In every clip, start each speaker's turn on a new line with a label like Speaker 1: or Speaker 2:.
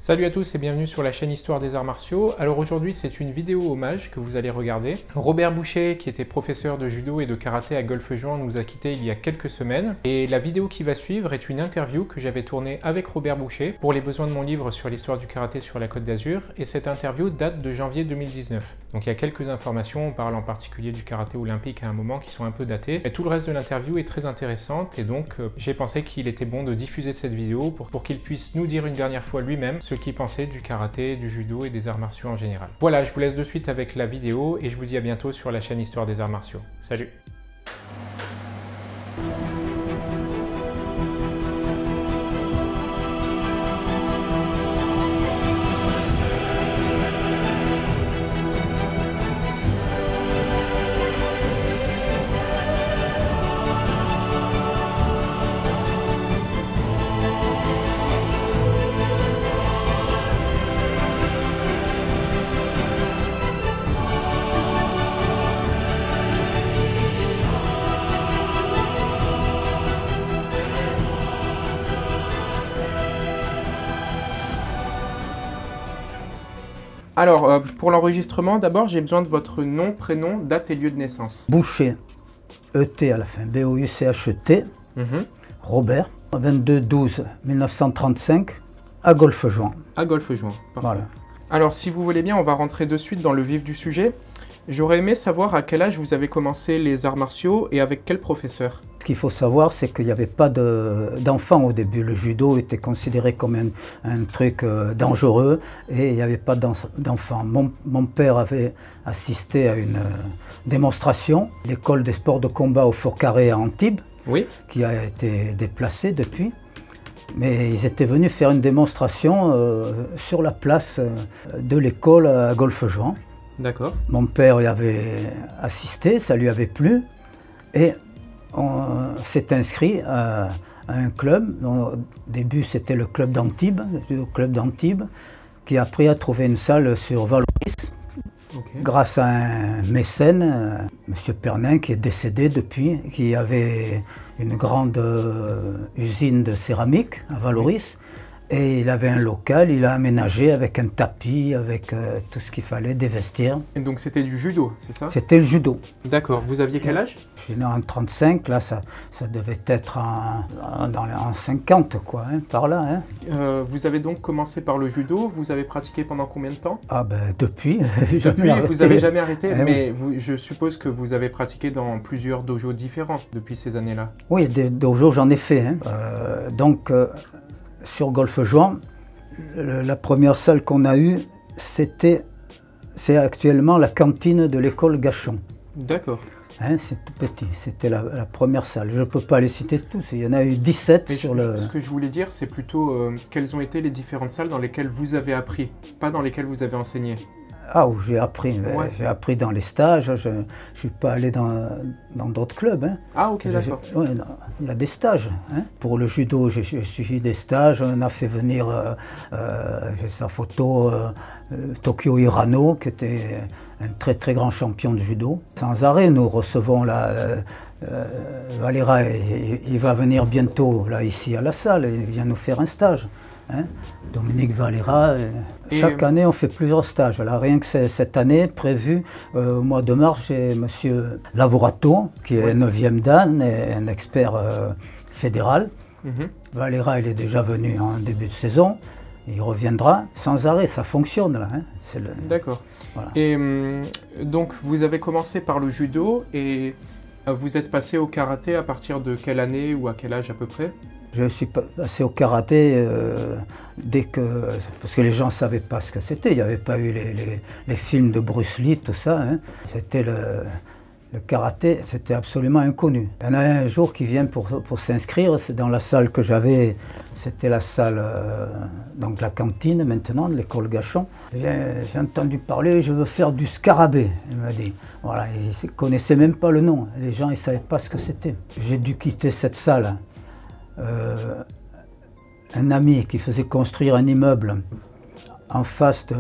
Speaker 1: Salut à tous et bienvenue sur la chaîne Histoire des Arts Martiaux. Alors aujourd'hui c'est une vidéo hommage que vous allez regarder. Robert Boucher, qui était professeur de judo et de karaté à Golfe-Juan, nous a quittés il y a quelques semaines. Et la vidéo qui va suivre est une interview que j'avais tournée avec Robert Boucher pour les besoins de mon livre sur l'histoire du karaté sur la Côte d'Azur. Et cette interview date de janvier 2019. Donc il y a quelques informations, on parle en particulier du karaté olympique à un moment, qui sont un peu datées. Mais tout le reste de l'interview est très intéressante et donc j'ai pensé qu'il était bon de diffuser cette vidéo pour qu'il puisse nous dire une dernière fois lui-même ce qu'il pensait du karaté, du judo et des arts martiaux en général. Voilà, je vous laisse de suite avec la vidéo et je vous dis à bientôt sur la chaîne Histoire des Arts Martiaux. Salut! Alors, pour l'enregistrement, d'abord, j'ai besoin de votre nom, prénom, date et lieu de naissance.
Speaker 2: Boucher, E-T à la fin, B-O-U-C-H-E-T, Robert, 22-12-1935, à Golfe-Juan.
Speaker 1: À Golfe-Juan, parfait.
Speaker 2: Voilà.
Speaker 1: Alors, si vous voulez bien, on va rentrer de suite dans le vif du sujet. J'aurais aimé savoir à quel âge vous avez commencé les arts martiaux et avec quel professeur.
Speaker 2: Ce qu'il faut savoir, c'est qu'il n'y avait pas d'enfants au début. Le judo était considéré comme un truc dangereux et il n'y avait pas d'enfants. Mon père avait assisté à une démonstration, l'école des sports de combat au Fort Carré à Antibes, oui, qui a été déplacée depuis. Mais ils étaient venus faire une démonstration sur la place de l'école à Golfe-Juan.
Speaker 1: D'accord.
Speaker 2: Mon père y avait assisté, ça lui avait plu et on s'est inscrit à un club. Au début c'était le club d'Antibes, le club d'Antibes, qui après a trouvé une salle sur Valoris, grâce à un mécène, M. Pernin, qui est décédé depuis, qui avait une grande usine de céramique à Valoris. Et il avait un local, il a aménagé avec un tapis, avec tout ce qu'il fallait, des vestiaires.
Speaker 1: Et donc c'était du judo, c'est ça?
Speaker 2: C'était le judo.
Speaker 1: D'accord. Vous aviez quel âge?
Speaker 2: Je suis né en 35, là ça devait être en 50, quoi, hein, par là. Hein.
Speaker 1: Vous avez donc commencé par le judo, vous avez pratiqué pendant combien de temps?
Speaker 2: Ah ben depuis,
Speaker 1: depuis vous n'avez jamais arrêté, mais
Speaker 2: oui.
Speaker 1: je suppose que vous avez pratiqué dans plusieurs dojos différents depuis ces années-là.
Speaker 2: Oui, des dojos j'en ai fait. Hein. Sur Golfe-Juan, la première salle qu'on a eue, c'est actuellement la cantine de l'école Gachon.
Speaker 1: D'accord.
Speaker 2: Hein, c'est tout petit, c'était la première salle. Je ne peux pas les citer tous, il y en a eu 17 sur le...
Speaker 1: Ce que je voulais dire, c'est plutôt quelles ont été les différentes salles dans lesquelles vous avez appris, pas dans lesquelles vous avez enseigné.
Speaker 2: Ah, où j'ai appris, ouais. J'ai appris dans les stages, je ne suis pas allé dans d'autres clubs. Hein.
Speaker 1: Ah ok, d'accord.
Speaker 2: Ouais, il y a des stages. Hein. Pour le judo, j'ai suivi des stages, on a fait venir, j'ai sa photo, Tokyo Hirano, qui était un très très grand champion de judo. Sans arrêt, nous recevons Valera, il va venir bientôt là, ici à la salle, il vient nous faire un stage. Hein. Dominique Valera, chaque année on fait plusieurs stages. Là, rien que cette année, prévu au mois de mars, j'ai M. Lavorato, qui est 9e dan et un expert fédéral. Valera, il est déjà venu en début de saison, il reviendra sans arrêt, ça fonctionne là. Hein.
Speaker 1: D'accord. Voilà. Et donc vous avez commencé par le judo et vous êtes passé au karaté à partir de quelle année ou à quel âge à peu près?
Speaker 2: Je suis passé au karaté parce que les gens ne savaient pas ce que c'était. Il n'y avait pas eu les films de Bruce Lee, tout ça. Hein. C'était le karaté, c'était absolument inconnu. Il y en a un jour qui vient pour s'inscrire, c'est dans la salle que j'avais, c'était la salle, donc la cantine maintenant, de l'école Gachon. J'ai entendu parler, je veux faire du scarabée, il m'a dit. Voilà, il ne connaissait même pas le nom, les gens ne savaient pas ce que c'était. J'ai dû quitter cette salle. Un ami qui faisait construire un immeuble en face de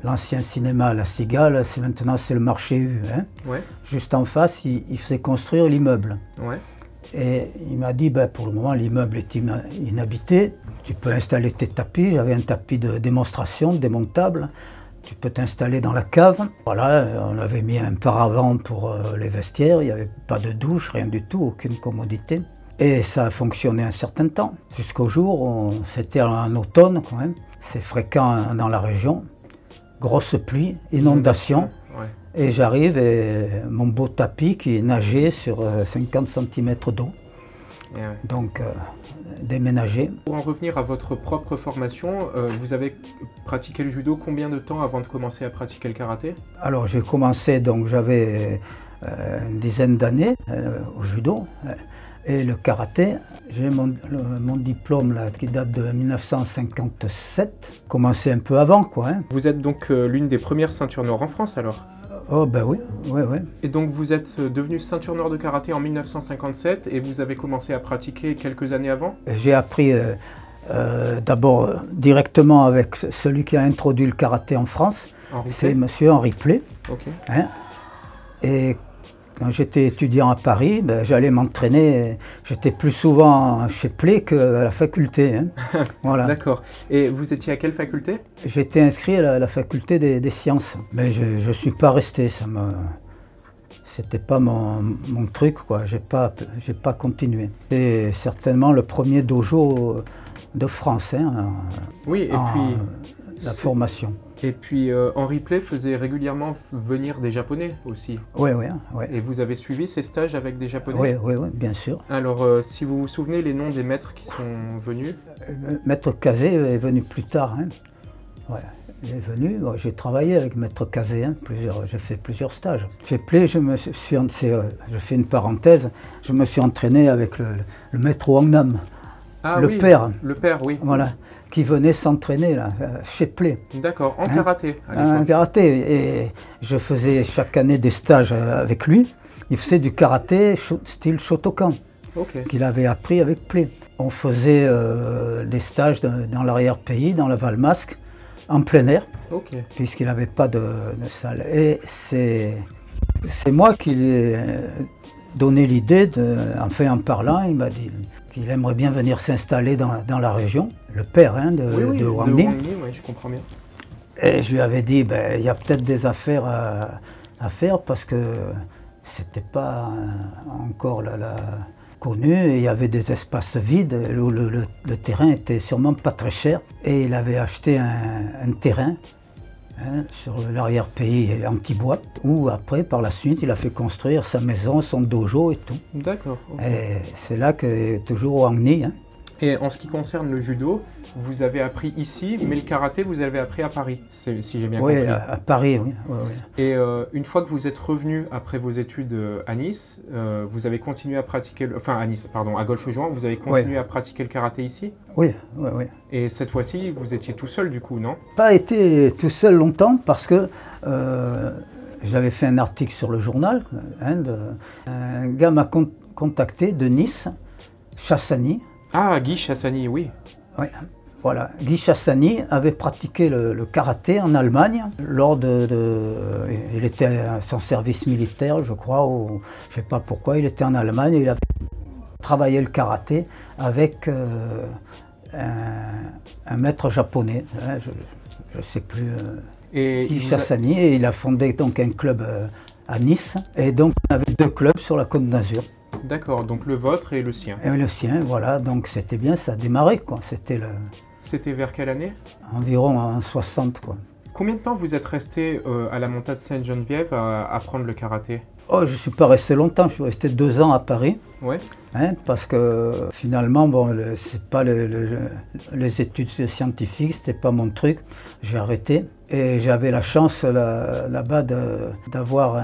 Speaker 2: l'ancien cinéma La Cigale, maintenant c'est le marché U. Hein. Ouais. Juste en face, il faisait construire l'immeuble. Ouais. Et il m'a dit, ben, pour le moment, l'immeuble est inhabité, Tu peux installer tes tapis, j'avais un tapis de démonstration, démontable. Tu peux t'installer dans la cave. Voilà, on avait mis un paravent pour les vestiaires, il n'y avait pas de douche, rien du tout, aucune commodité. Et ça a fonctionné un certain temps, jusqu'au jour où c'était en automne quand même. C'est fréquent dans la région. Grosse pluie, inondation.
Speaker 1: Ouais.
Speaker 2: Et j'arrive et mon beau tapis qui nageait sur 50 cm d'eau.
Speaker 1: Ouais.
Speaker 2: Donc déménagé.
Speaker 1: Pour en revenir à votre propre formation, vous avez pratiqué le judo combien de temps avant de commencer à pratiquer le karaté?
Speaker 2: Alors j'ai commencé, donc j'avais une dizaine d'années au judo. Et le karaté, j'ai mon diplôme là, qui date de 1957, commencé un peu avant quoi. Hein.
Speaker 1: Vous êtes donc l'une des premières ceintures noires en France alors?
Speaker 2: Oh ben oui, oui, oui.
Speaker 1: Et donc vous êtes devenu ceinture noire de karaté en 1957 et vous avez commencé à pratiquer quelques années avant?
Speaker 2: J'ai appris d'abord directement avec celui qui a introduit le karaté en France, c'est monsieur Henri Play.
Speaker 1: Okay.
Speaker 2: Hein. Et quand j'étais étudiant à Paris, ben, j'allais m'entraîner, j'étais plus souvent chez Play qu'à la faculté. Hein. Voilà.
Speaker 1: D'accord. Et vous étiez à quelle faculté?
Speaker 2: J'étais inscrit à la faculté des sciences, mais je ne suis pas resté, c'était pas mon truc, quoi. J'ai pas continué. C'est certainement le premier dojo de France, hein,
Speaker 1: oui, et puis
Speaker 2: la formation.
Speaker 1: Et puis Henri Play faisait régulièrement venir des Japonais aussi.
Speaker 2: Oui, oui, oui.
Speaker 1: Et vous avez suivi ces stages avec des Japonais?
Speaker 2: Oui, oui, oui, bien sûr.
Speaker 1: Alors, si vous vous souvenez les noms des maîtres qui sont venus?
Speaker 2: Maître Kazé est venu plus tard. Hein. Ouais, il est venu, j'ai travaillé avec Maître Kazé, hein, j'ai fait plusieurs stages. Chez Play, je fais une parenthèse, je me suis entraîné avec le Maître Wang Nam.
Speaker 1: Ah,
Speaker 2: le
Speaker 1: oui,
Speaker 2: père.
Speaker 1: Le père, oui.
Speaker 2: Voilà, qui venait s'entraîner là, chez Play.
Speaker 1: D'accord, en karaté à l'époque.
Speaker 2: En karaté, et je faisais chaque année des stages avec lui. Il faisait du karaté style Shotokan, qu'il avait appris avec Play. On faisait des stages dans l'arrière-pays, dans la Valmasque, en plein air, puisqu'il n'avait pas de salle. Et c'est moi qui lui ai donné l'idée, enfin en parlant, il m'a dit qu'il aimerait bien venir s'installer dans la région, le père hein, de Wang Nim.
Speaker 1: Oui, je comprends bien.
Speaker 2: Et je lui avais dit, ben, il y a peut-être des affaires à faire parce que c'était pas encore connu, et il y avait des espaces vides où le terrain était sûrement pas très cher. Et il avait acheté un terrain hein, sur l'arrière-pays Antibois, où après, par la suite, il a fait construire sa maison, son dojo et tout.
Speaker 1: D'accord.
Speaker 2: Et c'est là que toujours Wang Ni. Hein.
Speaker 1: Et en ce qui concerne le judo, vous avez appris ici, mais le karaté, vous avez appris à Paris, si j'ai bien compris.
Speaker 2: Oui, à Paris, oui. Oui, oui.
Speaker 1: Et une fois que vous êtes revenu après vos études à Nice, vous avez continué à pratiquer, à Nice, pardon, à Golfe-Juan, vous avez continué à pratiquer le karaté ici? Oui, oui, oui. Et cette fois-ci, vous étiez tout seul du coup, non? Pas
Speaker 2: été tout seul longtemps parce que j'avais fait un article sur le journal. Hein, un gars m'a contacté de Nice, Chassani.
Speaker 1: Ah, Guy Chassani, oui.
Speaker 2: Oui, voilà. Guy Chassani avait pratiqué le karaté en Allemagne lors il était à son service militaire, je crois, ou je ne sais pas pourquoi, il était en Allemagne et il a travaillé le karaté avec un maître japonais, hein, je ne sais plus, Guy Chassani, et il a fondé donc un club à Nice, et donc on avait deux clubs sur la Côte d'Azur.
Speaker 1: D'accord, donc le vôtre et le sien.
Speaker 2: Et le sien, voilà, donc c'était bien, ça a démarré, quoi.
Speaker 1: C'était vers quelle année?
Speaker 2: Environ en 60, quoi.
Speaker 1: Combien de temps vous êtes resté à la Montade Sainte-Geneviève à apprendre le karaté?
Speaker 2: Oh, je ne suis pas resté longtemps, je suis resté 2 ans à Paris.
Speaker 1: Ouais.
Speaker 2: Hein, parce que finalement, bon, c'est pas les études scientifiques, c'était pas mon truc. J'ai arrêté. Et j'avais la chance là-bas d'avoir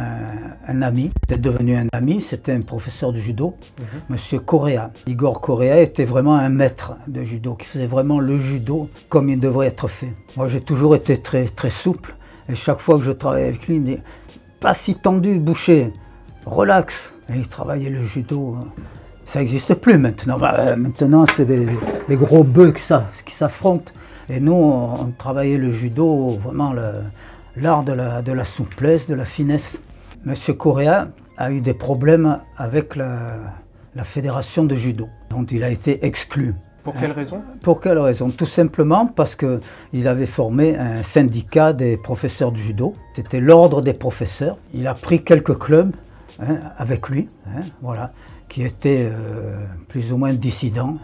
Speaker 2: un ami. C'était devenu un ami, c'était un professeur de judo, Monsieur Correa. Igor Correa était vraiment un maître de judo, qui faisait vraiment le judo comme il devrait être fait. Moi, j'ai toujours été très, très souple. Et chaque fois que je travaillais avec lui, il me dit « Pas si tendu, Boucher, relax ». Et il travaillait le judo. Ça n'existe plus maintenant. Maintenant, c'est des gros bœufs qui s'affrontent. Et nous, on travaillait le judo, vraiment l'art de la souplesse, de la finesse. Monsieur Correa a eu des problèmes avec la fédération de judo, dont il a été exclu.
Speaker 1: Pour quelle raison?
Speaker 2: Pour quelle raison? Tout simplement parce qu'il avait formé un syndicat des professeurs de judo. C'était l'ordre des professeurs. Il a pris quelques clubs avec lui, voilà, qui étaient plus ou moins dissidents.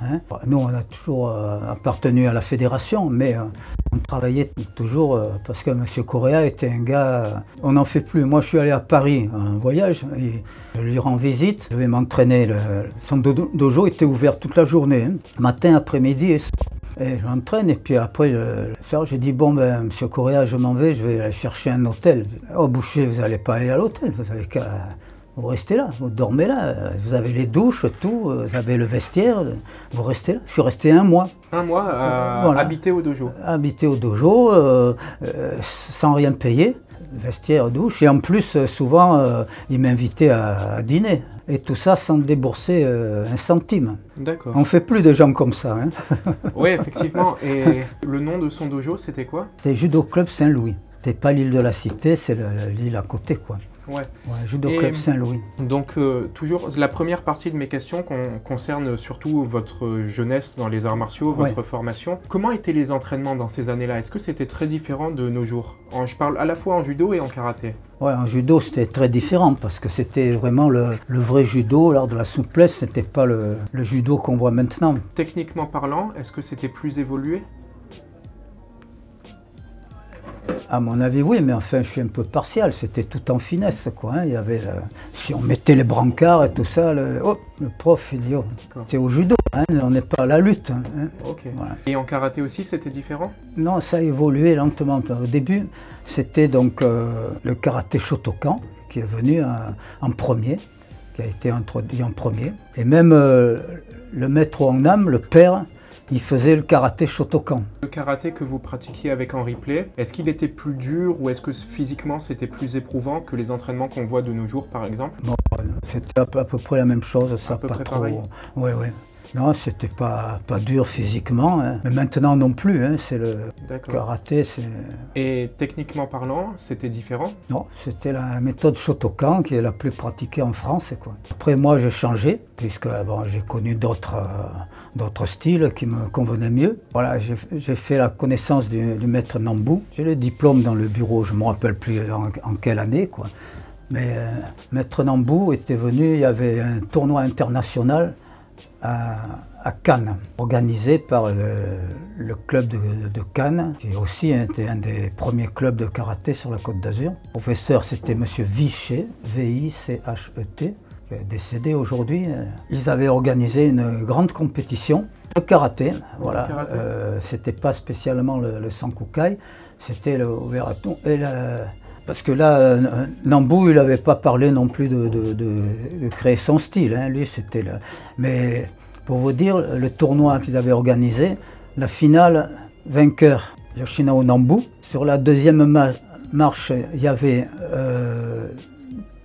Speaker 2: Nous, on a toujours appartenu à la fédération, mais on travaillait toujours parce que M. Correa était un gars... On n'en fait plus. Moi, je suis allé à Paris en voyage, et je lui rends visite. Je vais m'entraîner. Son dojo était ouvert toute la journée, matin, après-midi et soir. Et je m'entraîne, et puis après le soir, j'ai dit, bon, ben, M. Correa, je m'en vais, je vais aller chercher un hôtel. Oh, Boucher, vous n'allez pas aller à l'hôtel, vous avez qu'à... Vous restez là, vous dormez là, vous avez les douches, tout, vous avez le vestiaire, vous restez là. Je suis resté 1 mois.
Speaker 1: 1 mois à voilà. Habiter au dojo.
Speaker 2: Habiter au dojo, sans rien payer, vestiaire, douche, et en plus, souvent, ils m'invitaient à dîner. Et tout ça sans débourser 1 centime.
Speaker 1: D'accord.
Speaker 2: On ne fait plus de gens comme ça.
Speaker 1: Oui, effectivement. Et le nom de son dojo, c'était quoi? C'était
Speaker 2: Judo Club Saint-Louis. C'était pas l'île de la Cité, c'est l'île à côté, quoi.
Speaker 1: Ouais.
Speaker 2: Judo Club Saint-Louis.
Speaker 1: Donc, toujours, la première partie de mes questions concerne surtout votre jeunesse dans les arts martiaux, votre formation. Comment étaient les entraînements dans ces années-là? Est-ce que c'était très différent de nos jours? Je parle à la fois en judo et en karaté. Ouais, en judo, c'était très différent parce que c'était vraiment le vrai judo. L'art de la souplesse, c'était pas le judo qu'on voit maintenant. Techniquement parlant, est-ce que c'était plus évolué?
Speaker 2: À mon avis, oui, mais enfin, je suis un peu partial. C'était tout en finesse, quoi. Il y avait, si on mettait les brancards et tout ça, le prof, il dit, oh, c'est au judo, on n'est pas à la lutte.
Speaker 1: Okay. Voilà. Et en karaté aussi, c'était différent? Non, ça a évolué lentement. Au début, c'était donc le karaté Shotokan qui est venu en premier, qui a été introduit en premier. Et même le maître Hongnam, le père, il faisait le karaté Shotokan. Le karaté que vous pratiquiez avec Henri Play, est-ce qu'il était plus dur ou est-ce que physiquement c'était plus éprouvant que les entraînements qu'on voit de nos jours par exemple?
Speaker 2: Bon, c'était à peu près la même chose, ça,
Speaker 1: à peu
Speaker 2: pas
Speaker 1: près
Speaker 2: trop.
Speaker 1: Pareil.
Speaker 2: Oui, oui. Non, c'était pas dur physiquement, mais maintenant non plus, c'est le karaté.
Speaker 1: Et techniquement parlant, c'était différent?
Speaker 2: Non, c'était la méthode Shotokan qui est la plus pratiquée en France, quoi. Après moi j'ai changé, puisque bon, j'ai connu d'autres styles qui me convenaient mieux. Voilà, j'ai fait la connaissance du maître Nambou. J'ai le diplôme dans le bureau, je ne me rappelle plus en quelle année, quoi. Mais maître Nambou était venu, il y avait un tournoi international à Cannes, organisé par le club de Cannes, qui aussi était un des premiers clubs de karaté sur la Côte d'Azur. Le professeur, c'était M. Vichet, V-I-C-H-E-T, qui est décédé aujourd'hui. Ils avaient organisé une grande compétition de karaté. Voilà. C'était pas spécialement le Sankukai, c'était le Ouveraton. Parce que là, Nambou, il n'avait pas parlé non plus de créer son style. Lui, c'était le... Mais pour vous dire, le tournoi qu'ils avaient organisé, la finale, vainqueur, Yoshinao Nambou. Sur la deuxième marche, il y avait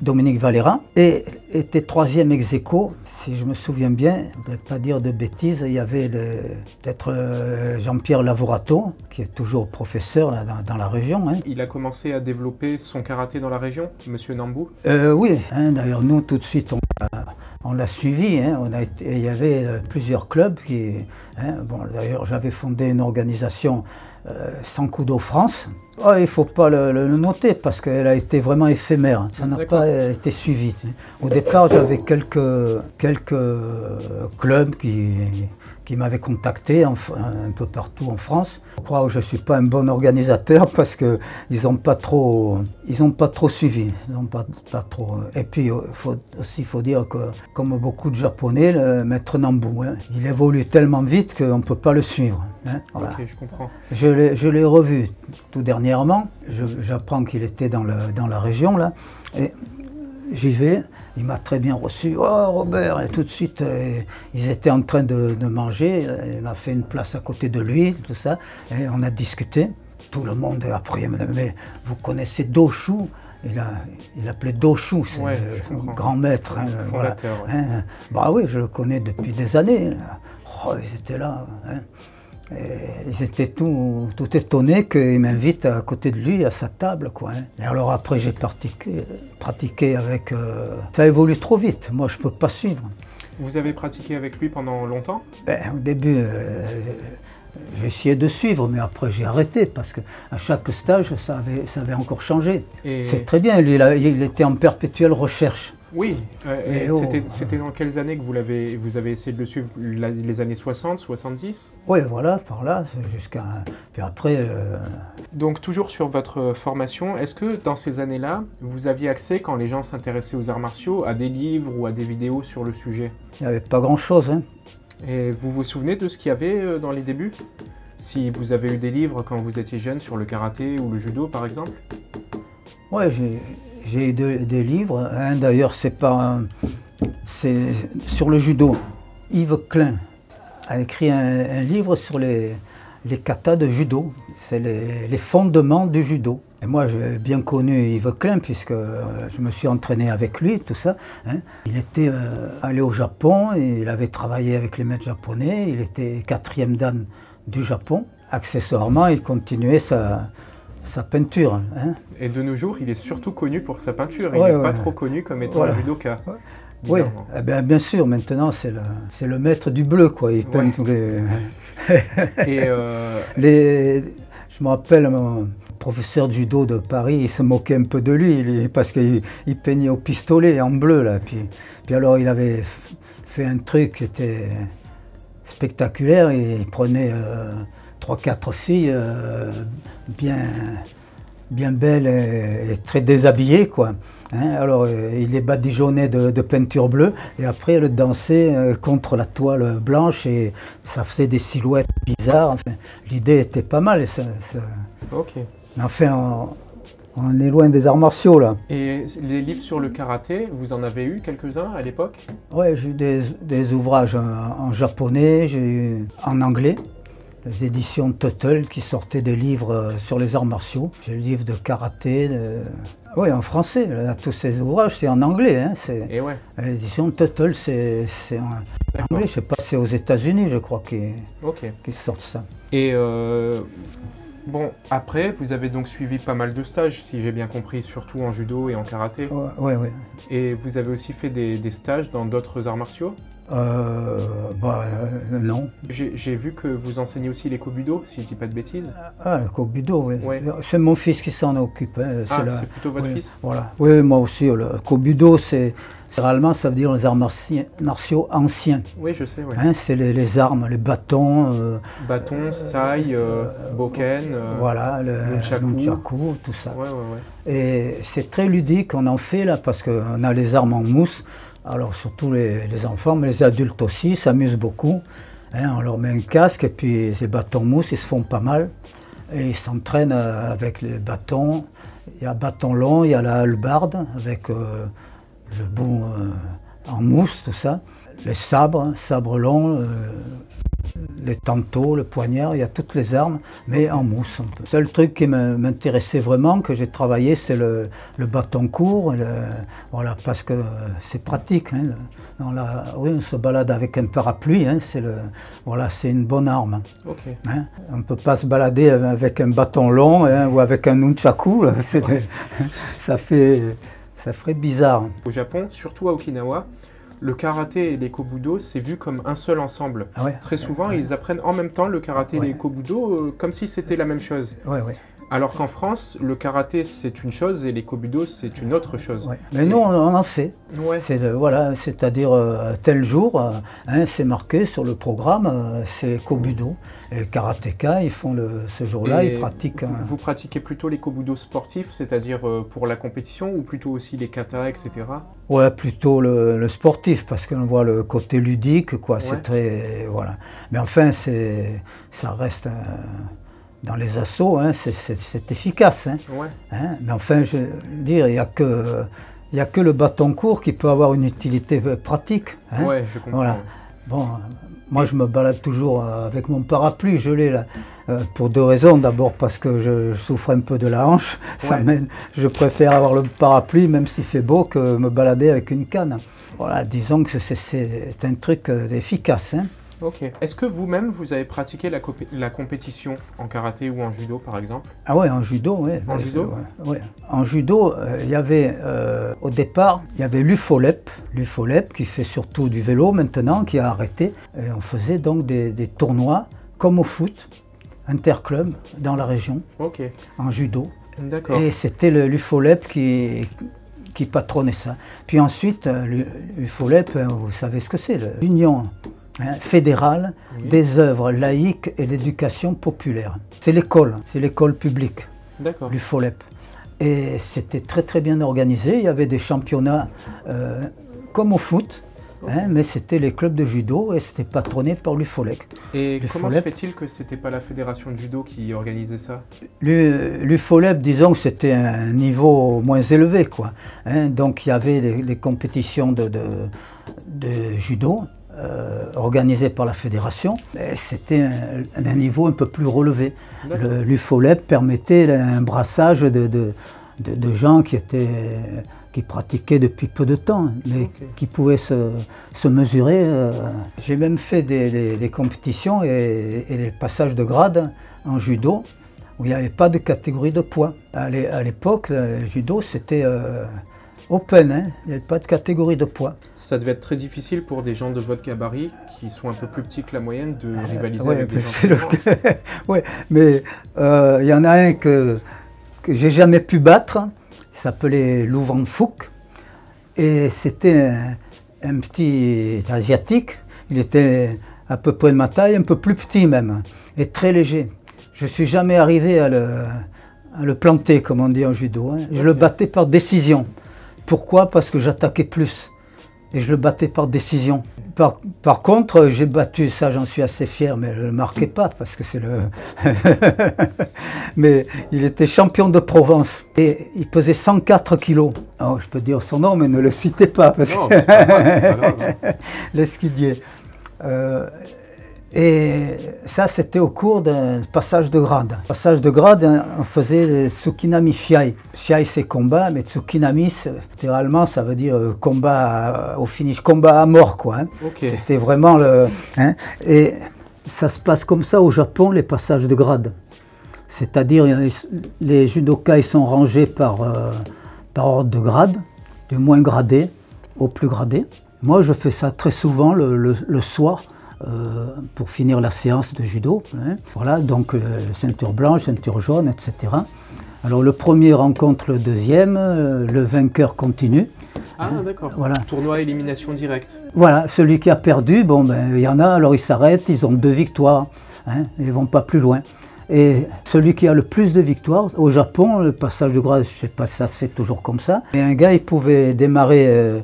Speaker 2: Dominique Valera. Et était 3e ex aequo, si je me souviens bien, je ne vais pas dire de bêtises, il y avait peut-être Jean-Pierre Lavorato, qui est toujours professeur là, dans la région.
Speaker 1: Il a commencé à développer son karaté dans la région, Monsieur Nambou?
Speaker 2: Oui, d'ailleurs nous tout de suite on l'a suivi. Il y avait plusieurs clubs qui... bon, d'ailleurs j'avais fondé une organisation Sankudo France. Oh, il ne faut pas le noter parce qu'elle a été vraiment éphémère, ça n'a pas été suivi. Au départ, j'avais quelques clubs qui m'avaient contacté un peu partout en France. Je crois que je ne suis pas un bon organisateur parce qu'ils n'ont pas trop suivi. Ils ont pas trop. Et puis, il faut dire que, comme beaucoup de Japonais, le maître Nambou, il évolue tellement vite qu'on ne peut pas le suivre. Voilà.
Speaker 1: Ok, je comprends.
Speaker 2: Je l'ai revu tout dernièrement. J'apprends qu'il était dans la région, là. Et j'y vais. Il m'a très bien reçu. Oh Robert! Et tout de suite, ils étaient en train de manger. Il m'a fait une place à côté de lui, tout ça. Et on a discuté. Tout le monde après, mais vous connaissez Doshu? Il appelait Doshu, c'est le grand maître.
Speaker 1: Fondateur.
Speaker 2: Voilà. Bah oui, je le connais depuis des années. Oh, ils étaient là. Et ils étaient tout étonnés qu'il m'invite à côté de lui à sa table, quoi. Et alors après j'ai pratiqué avec... ça évolue trop vite, moi je ne peux pas suivre.
Speaker 1: Vous avez pratiqué avec lui pendant longtemps?
Speaker 2: Au début, j'ai essayé de suivre, mais après j'ai arrêté parce qu'à chaque stage, ça avait encore changé. C'est très bien, lui, il était en perpétuelle recherche.
Speaker 1: Oui, c'était dans quelles années que vous avez essayé de le suivre? Les années 60, 70?
Speaker 2: Oui, voilà, par là, jusqu'à... Puis après...
Speaker 1: Donc toujours sur votre formation, est-ce que dans ces années-là, vous aviez accès, quand les gens s'intéressaient aux arts martiaux, à des livres ou à des vidéos sur le sujet?
Speaker 2: Il n'y avait pas grand-chose, hein.
Speaker 1: Et vous vous souvenez de ce qu'il y avait dans les débuts? Si vous avez eu des livres quand vous étiez jeune sur le karaté ou le judo, par exemple?
Speaker 2: Oui, j'ai eu des livres, hein. D'ailleurs, c'est sur le judo. Yves Klein a écrit un livre sur les katas de judo. C'est les fondements du judo. Et moi, j'ai bien connu Yves Klein puisque je me suis entraîné avec lui, tout ça, hein. Il était allé au Japon, il avait travaillé avec les maîtres japonais, il était 4e dan du Japon. Accessoirement, il continuait sa peinture, hein.
Speaker 1: Et de nos jours, il est surtout connu pour sa peinture. Il n'est pas trop connu comme étant un judoka.
Speaker 2: Oui, bien sûr, maintenant c'est le maître du bleu, quoi. Il peint tous les... Je me rappelle, mon professeur de judo de Paris, il se moquait un peu de lui parce qu'il peignait au pistolet en bleu, là. Puis alors il avait fait un truc qui était spectaculaire. Il prenait 3-4 filles bien belles et très déshabillées, quoi. Hein, alors il les badigeonnait de peinture bleue et après elles dansaient contre la toile blanche et ça faisait des silhouettes bizarres. Enfin, l'idée était pas mal.
Speaker 1: Ok.
Speaker 2: Mais enfin, on est loin des arts martiaux là.
Speaker 1: Et les livres sur le karaté, vous en avez eu quelques-uns à l'époque? Oui,
Speaker 2: j'ai eu des ouvrages en japonais, j'ai eu en anglais. Les éditions Tuttle qui sortaient des livres sur les arts martiaux. J'ai le livre de karaté, oui, en français. Là, tous ces ouvrages, c'est en anglais. Hein,
Speaker 1: et ouais.
Speaker 2: L'édition Tuttle, c'est en anglais. Je ne sais pas, c'est aux États-Unis, je crois, qui sortent ça.
Speaker 1: Et bon, après, vous avez donc suivi pas mal de stages, si j'ai bien compris, surtout en judo et en karaté.
Speaker 2: Oui.
Speaker 1: Et vous avez aussi fait des stages dans d'autres arts martiaux?
Speaker 2: Non.
Speaker 1: J'ai vu que vous enseignez aussi les kobudo, si je dis pas de bêtises.
Speaker 2: Ah, le kobudo, oui.
Speaker 1: Ouais.
Speaker 2: C'est mon fils qui s'en occupe. Hein.
Speaker 1: C'est plutôt votre fils?
Speaker 2: Voilà. Oui, moi aussi. Le kobudo, généralement, ça veut dire les arts martiaux anciens.
Speaker 1: Oui, je sais, oui.
Speaker 2: Hein, c'est les armes, les bâtons.
Speaker 1: Bâtons, sai, boken,
Speaker 2: voilà, le nunchaku, tout ça.
Speaker 1: Ouais.
Speaker 2: Et c'est très ludique, on en fait là, parce qu'on a les armes en mousse. Alors surtout les enfants, mais les adultes aussi s'amusent beaucoup. Hein, on leur met un casque et puis ces bâtons mousse, ils se font pas mal. Et ils s'entraînent avec les bâtons. Il y a bâton long, il y a la hallebarde avec le bout en mousse, tout ça. Les sabres longs, les tantos, le poignard, il y a toutes les armes, mais en mousse. Le seul truc qui m'intéressait vraiment, que j'ai travaillé, c'est le bâton court, voilà, parce que c'est pratique. Hein. Oui, on se balade avec un parapluie, hein, c'est une bonne arme.
Speaker 1: Okay.
Speaker 2: Hein. On ne peut pas se balader avec un bâton long, hein, ou avec un nunchaku, ça ferait bizarre.
Speaker 1: Au Japon, surtout à Okinawa, le karaté et les kobudo, c'est vu comme un seul ensemble.
Speaker 2: Ah ouais,
Speaker 1: très souvent, ils apprennent en même temps le karaté et les kobudo comme si c'était la même chose.
Speaker 2: Ouais.
Speaker 1: Alors qu'en France, le karaté, c'est une chose et les kobudo, c'est une autre chose.
Speaker 2: Ouais. Mais nous, on en fait.
Speaker 1: Ouais.
Speaker 2: C'est-à-dire tel jour, hein, c'est marqué sur le programme, c'est kobudo. Et karatéka, ils font ce jour-là, ils pratiquent.
Speaker 1: Vous pratiquez plutôt les kobudo sportifs, c'est-à-dire pour la compétition, ou plutôt aussi les katas, etc.
Speaker 2: Ouais, plutôt le sportif, parce qu'on voit le côté ludique, quoi. Ouais. C'est très, voilà. Mais enfin, ça reste dans les assauts, hein, c'est efficace. Hein.
Speaker 1: Ouais.
Speaker 2: Hein, mais enfin, je veux dire, il n'y a que le bâton court qui peut avoir une utilité pratique. Hein.
Speaker 1: Ouais, je comprends.
Speaker 2: Voilà. Bon, moi, je me balade toujours avec mon parapluie, je l'ai là, pour deux raisons. D'abord parce que je souffre un peu de la hanche. Ouais. Je préfère avoir le parapluie, même s'il fait beau, que me balader avec une canne. Voilà, disons que c'est un truc efficace. Hein.
Speaker 1: Ok. Est-ce que vous-même, vous avez pratiqué la compétition en karaté ou en judo, par exemple?
Speaker 2: Ah ouais, en judo, oui.
Speaker 1: En judo?
Speaker 2: Ouais. En judo, il y avait, au départ, il y avait l'UFOLEP, qui fait surtout du vélo maintenant, qui a arrêté. Et on faisait donc des tournois, comme au foot, interclub, dans la région, en judo.
Speaker 1: D'accord.
Speaker 2: Et c'était l'UFOLEP qui patronnait ça. Puis ensuite, l'UFOLEP, vous savez ce que c'est, l'Union fédérale des œuvres laïques et l'éducation populaire. C'est l'école publique, l'UFOLEP. Et c'était très très bien organisé, il y avait des championnats comme au foot, mais c'était les clubs de judo et c'était patronné par l'UFOLEP.
Speaker 1: Et comment se fait-il que ce n'était pas la fédération de judo qui organisait ça?
Speaker 2: L'UFOLEP, disons que c'était un niveau moins élevé, quoi. Donc il y avait les compétitions de judo, organisé par la fédération, c'était un niveau un peu plus relevé. L'UFOLEP permettait un brassage de gens qui pratiquaient depuis peu de temps, mais qui pouvaient se mesurer. J'ai même fait des compétitions et des passages de grade en judo, où il n'y avait pas de catégorie de poids. À l'époque, le judo, c'était open, il n'y avait pas de catégorie de poids. Ça
Speaker 1: devait être très difficile pour des gens de votre gabarit, qui sont un peu plus petits que la moyenne, de rivaliser avec des gens plus grands.
Speaker 2: Oui, mais il y en a un que j'ai jamais pu battre, il s'appelait Lou Van Fook, et c'était un petit asiatique, il était à peu près de ma taille, un peu plus petit même, et très léger. Je ne suis jamais arrivé à le planter, comme on dit en judo. Je le battais par décision. Pourquoi? Parce que j'attaquais plus et je le battais par décision. Par contre, j'ai battu, ça j'en suis assez fier, mais je ne le marquais pas parce que c'est le... Mais il était champion de Provence et il pesait 104 kilos. Alors, je peux dire son nom, mais ne le citez pas. Parce
Speaker 1: non, c'est pas grave, c'est pas grave.
Speaker 2: L'esquidier. Et ça, c'était au cours d'un passage de grade. Passage de grade, on faisait Tsukinami Shiai. Shiai, c'est combat, mais Tsukinami, littéralement, ça veut dire combat au finish, combat à mort, quoi. C'était vraiment le... Et ça se passe comme ça au Japon, les passages de grade. C'est-à-dire, les judokas, ils sont rangés par ordre de grade, du moins gradé au plus gradé. Moi, je fais ça très souvent le soir, pour finir la séance de judo. Voilà, donc ceinture blanche, ceinture jaune, etc. Alors le premier rencontre le deuxième, le vainqueur continue.
Speaker 1: Ah d'accord, voilà. Tournoi élimination directe.
Speaker 2: Voilà, celui qui a perdu, bon ben il y en a, alors ils s'arrêtent, ils ont 2 victoires, ils ne vont pas plus loin. Et celui qui a le plus de victoires, au Japon, le passage de grade, je ne sais pas si ça se fait toujours comme ça, et un gars il pouvait démarrer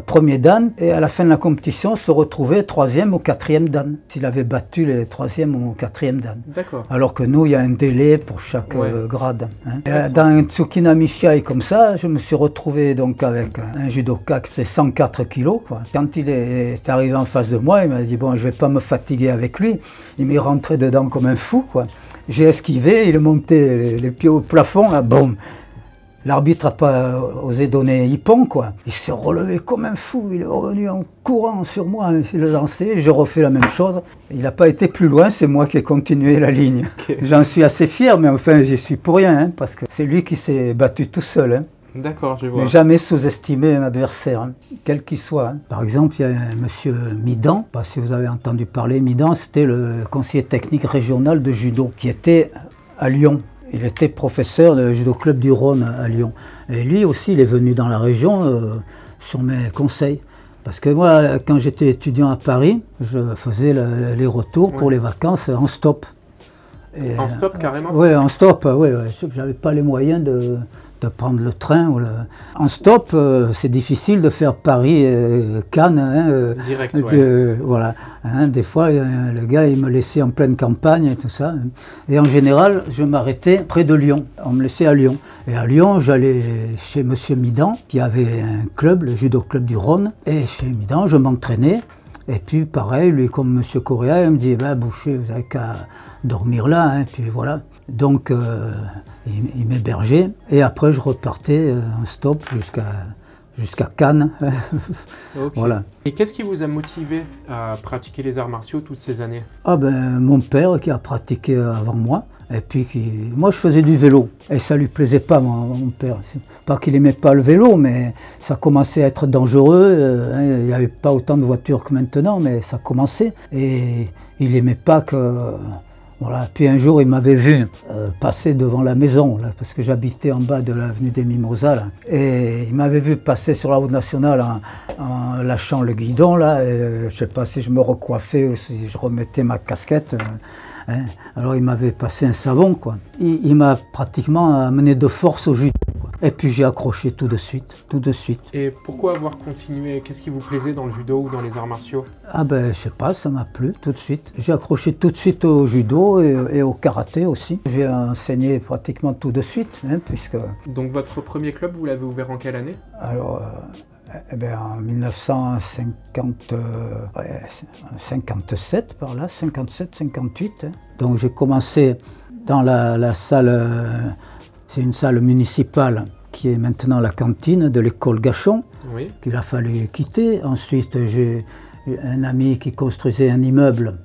Speaker 2: premier dan et à la fin de la compétition se retrouver 3e ou 4e dan, s'il avait battu les 3e ou 4e dan.
Speaker 1: D'accord.
Speaker 2: Alors que nous, il y a un délai pour chaque grade. Dans un Tsukinami Shiai comme ça, je me suis retrouvé donc avec un judoka qui faisait 104 kilos. Quoi. Quand il est arrivé en face de moi, il m'a dit bon, je ne vais pas me fatiguer avec lui. Il m'est rentré dedans comme un fou, quoi. J'ai esquivé, il est monté les pieds au plafond, là, boum. L'arbitre n'a pas osé donner hippon, quoi. Il s'est relevé comme un fou, il est revenu en courant sur moi, il a lancé, j'ai refait la même chose. Il n'a pas été plus loin, c'est moi qui ai continué la ligne. J'en suis assez fier, mais enfin, j'y suis pour rien, parce que c'est lui qui s'est battu tout seul.
Speaker 1: D'accord, je vois.
Speaker 2: Ne jamais sous-estimer un adversaire, quel qu'il soit. Par exemple, il y a un monsieur Midan, je ne sais pas si vous avez entendu parler, Midan, c'était le conseiller technique régional de judo, qui était à Lyon. Il était professeur du judo club du Rhône à Lyon. Et lui aussi, il est venu dans la région sur mes conseils. Parce que moi, quand j'étais étudiant à Paris, je faisais les retours pour les vacances en stop.
Speaker 1: Et, en stop, carrément?
Speaker 2: Oui, en stop, oui. Je n'avais pas les moyens de prendre le train. En stop, c'est difficile de faire Paris-Cannes.
Speaker 1: Direct,
Speaker 2: voilà. Des fois, le gars, il me laissait en pleine campagne et tout ça. Et en général, je m'arrêtais près de Lyon. On me laissait à Lyon. Et à Lyon, j'allais chez monsieur Midan, qui avait un club, le judo club du Rhône. Et chez Midan, je m'entraînais. Et puis, pareil, lui, comme monsieur Correa, il me dit, Boucher, vous n'avez qu'à dormir là. Et puis voilà. Donc, il m'hébergeait et après je repartais en stop jusqu'à Cannes.
Speaker 1: Okay.
Speaker 2: Voilà.
Speaker 1: Et qu'est-ce qui vous a motivé à pratiquer les arts martiaux toutes ces années?
Speaker 2: Ah ben, mon père qui a pratiqué avant moi, et puis moi je faisais du vélo, et ça lui plaisait pas mon père. Pas qu'il aimait pas le vélo, mais ça commençait à être dangereux, il n'y avait pas autant de voitures que maintenant, mais ça commençait, et il aimait pas que... Voilà. Puis un jour, il m'avait vu passer devant la maison, là, parce que j'habitais en bas de l'avenue des Mimosas. Là, et il m'avait vu passer sur la route nationale en lâchant le guidon. Là, et, je ne sais pas si je me recoiffais ou si je remettais ma casquette. Hein. Alors il m'avait passé un savon, quoi. Il m'a pratiquement amené de force au judo. Et puis j'ai accroché tout de suite, tout de suite.
Speaker 1: Et pourquoi avoir continué? Qu'est-ce qui vous plaisait dans le judo ou dans les arts martiaux?
Speaker 2: Ah ben je sais pas, ça m'a plu tout de suite. J'ai accroché tout de suite au judo et au karaté aussi. J'ai enseigné pratiquement tout de suite, hein, puisque...
Speaker 1: Donc votre premier club, vous l'avez ouvert en quelle année?
Speaker 2: Alors, eh ben, en 1957 par là, 57, 58. Hein. Donc j'ai commencé dans la salle... C'est une salle municipale qui est maintenant la cantine de l'école Gachon, oui, qu'il a fallu quitter. Ensuite, j'ai un ami qui construisait un immeuble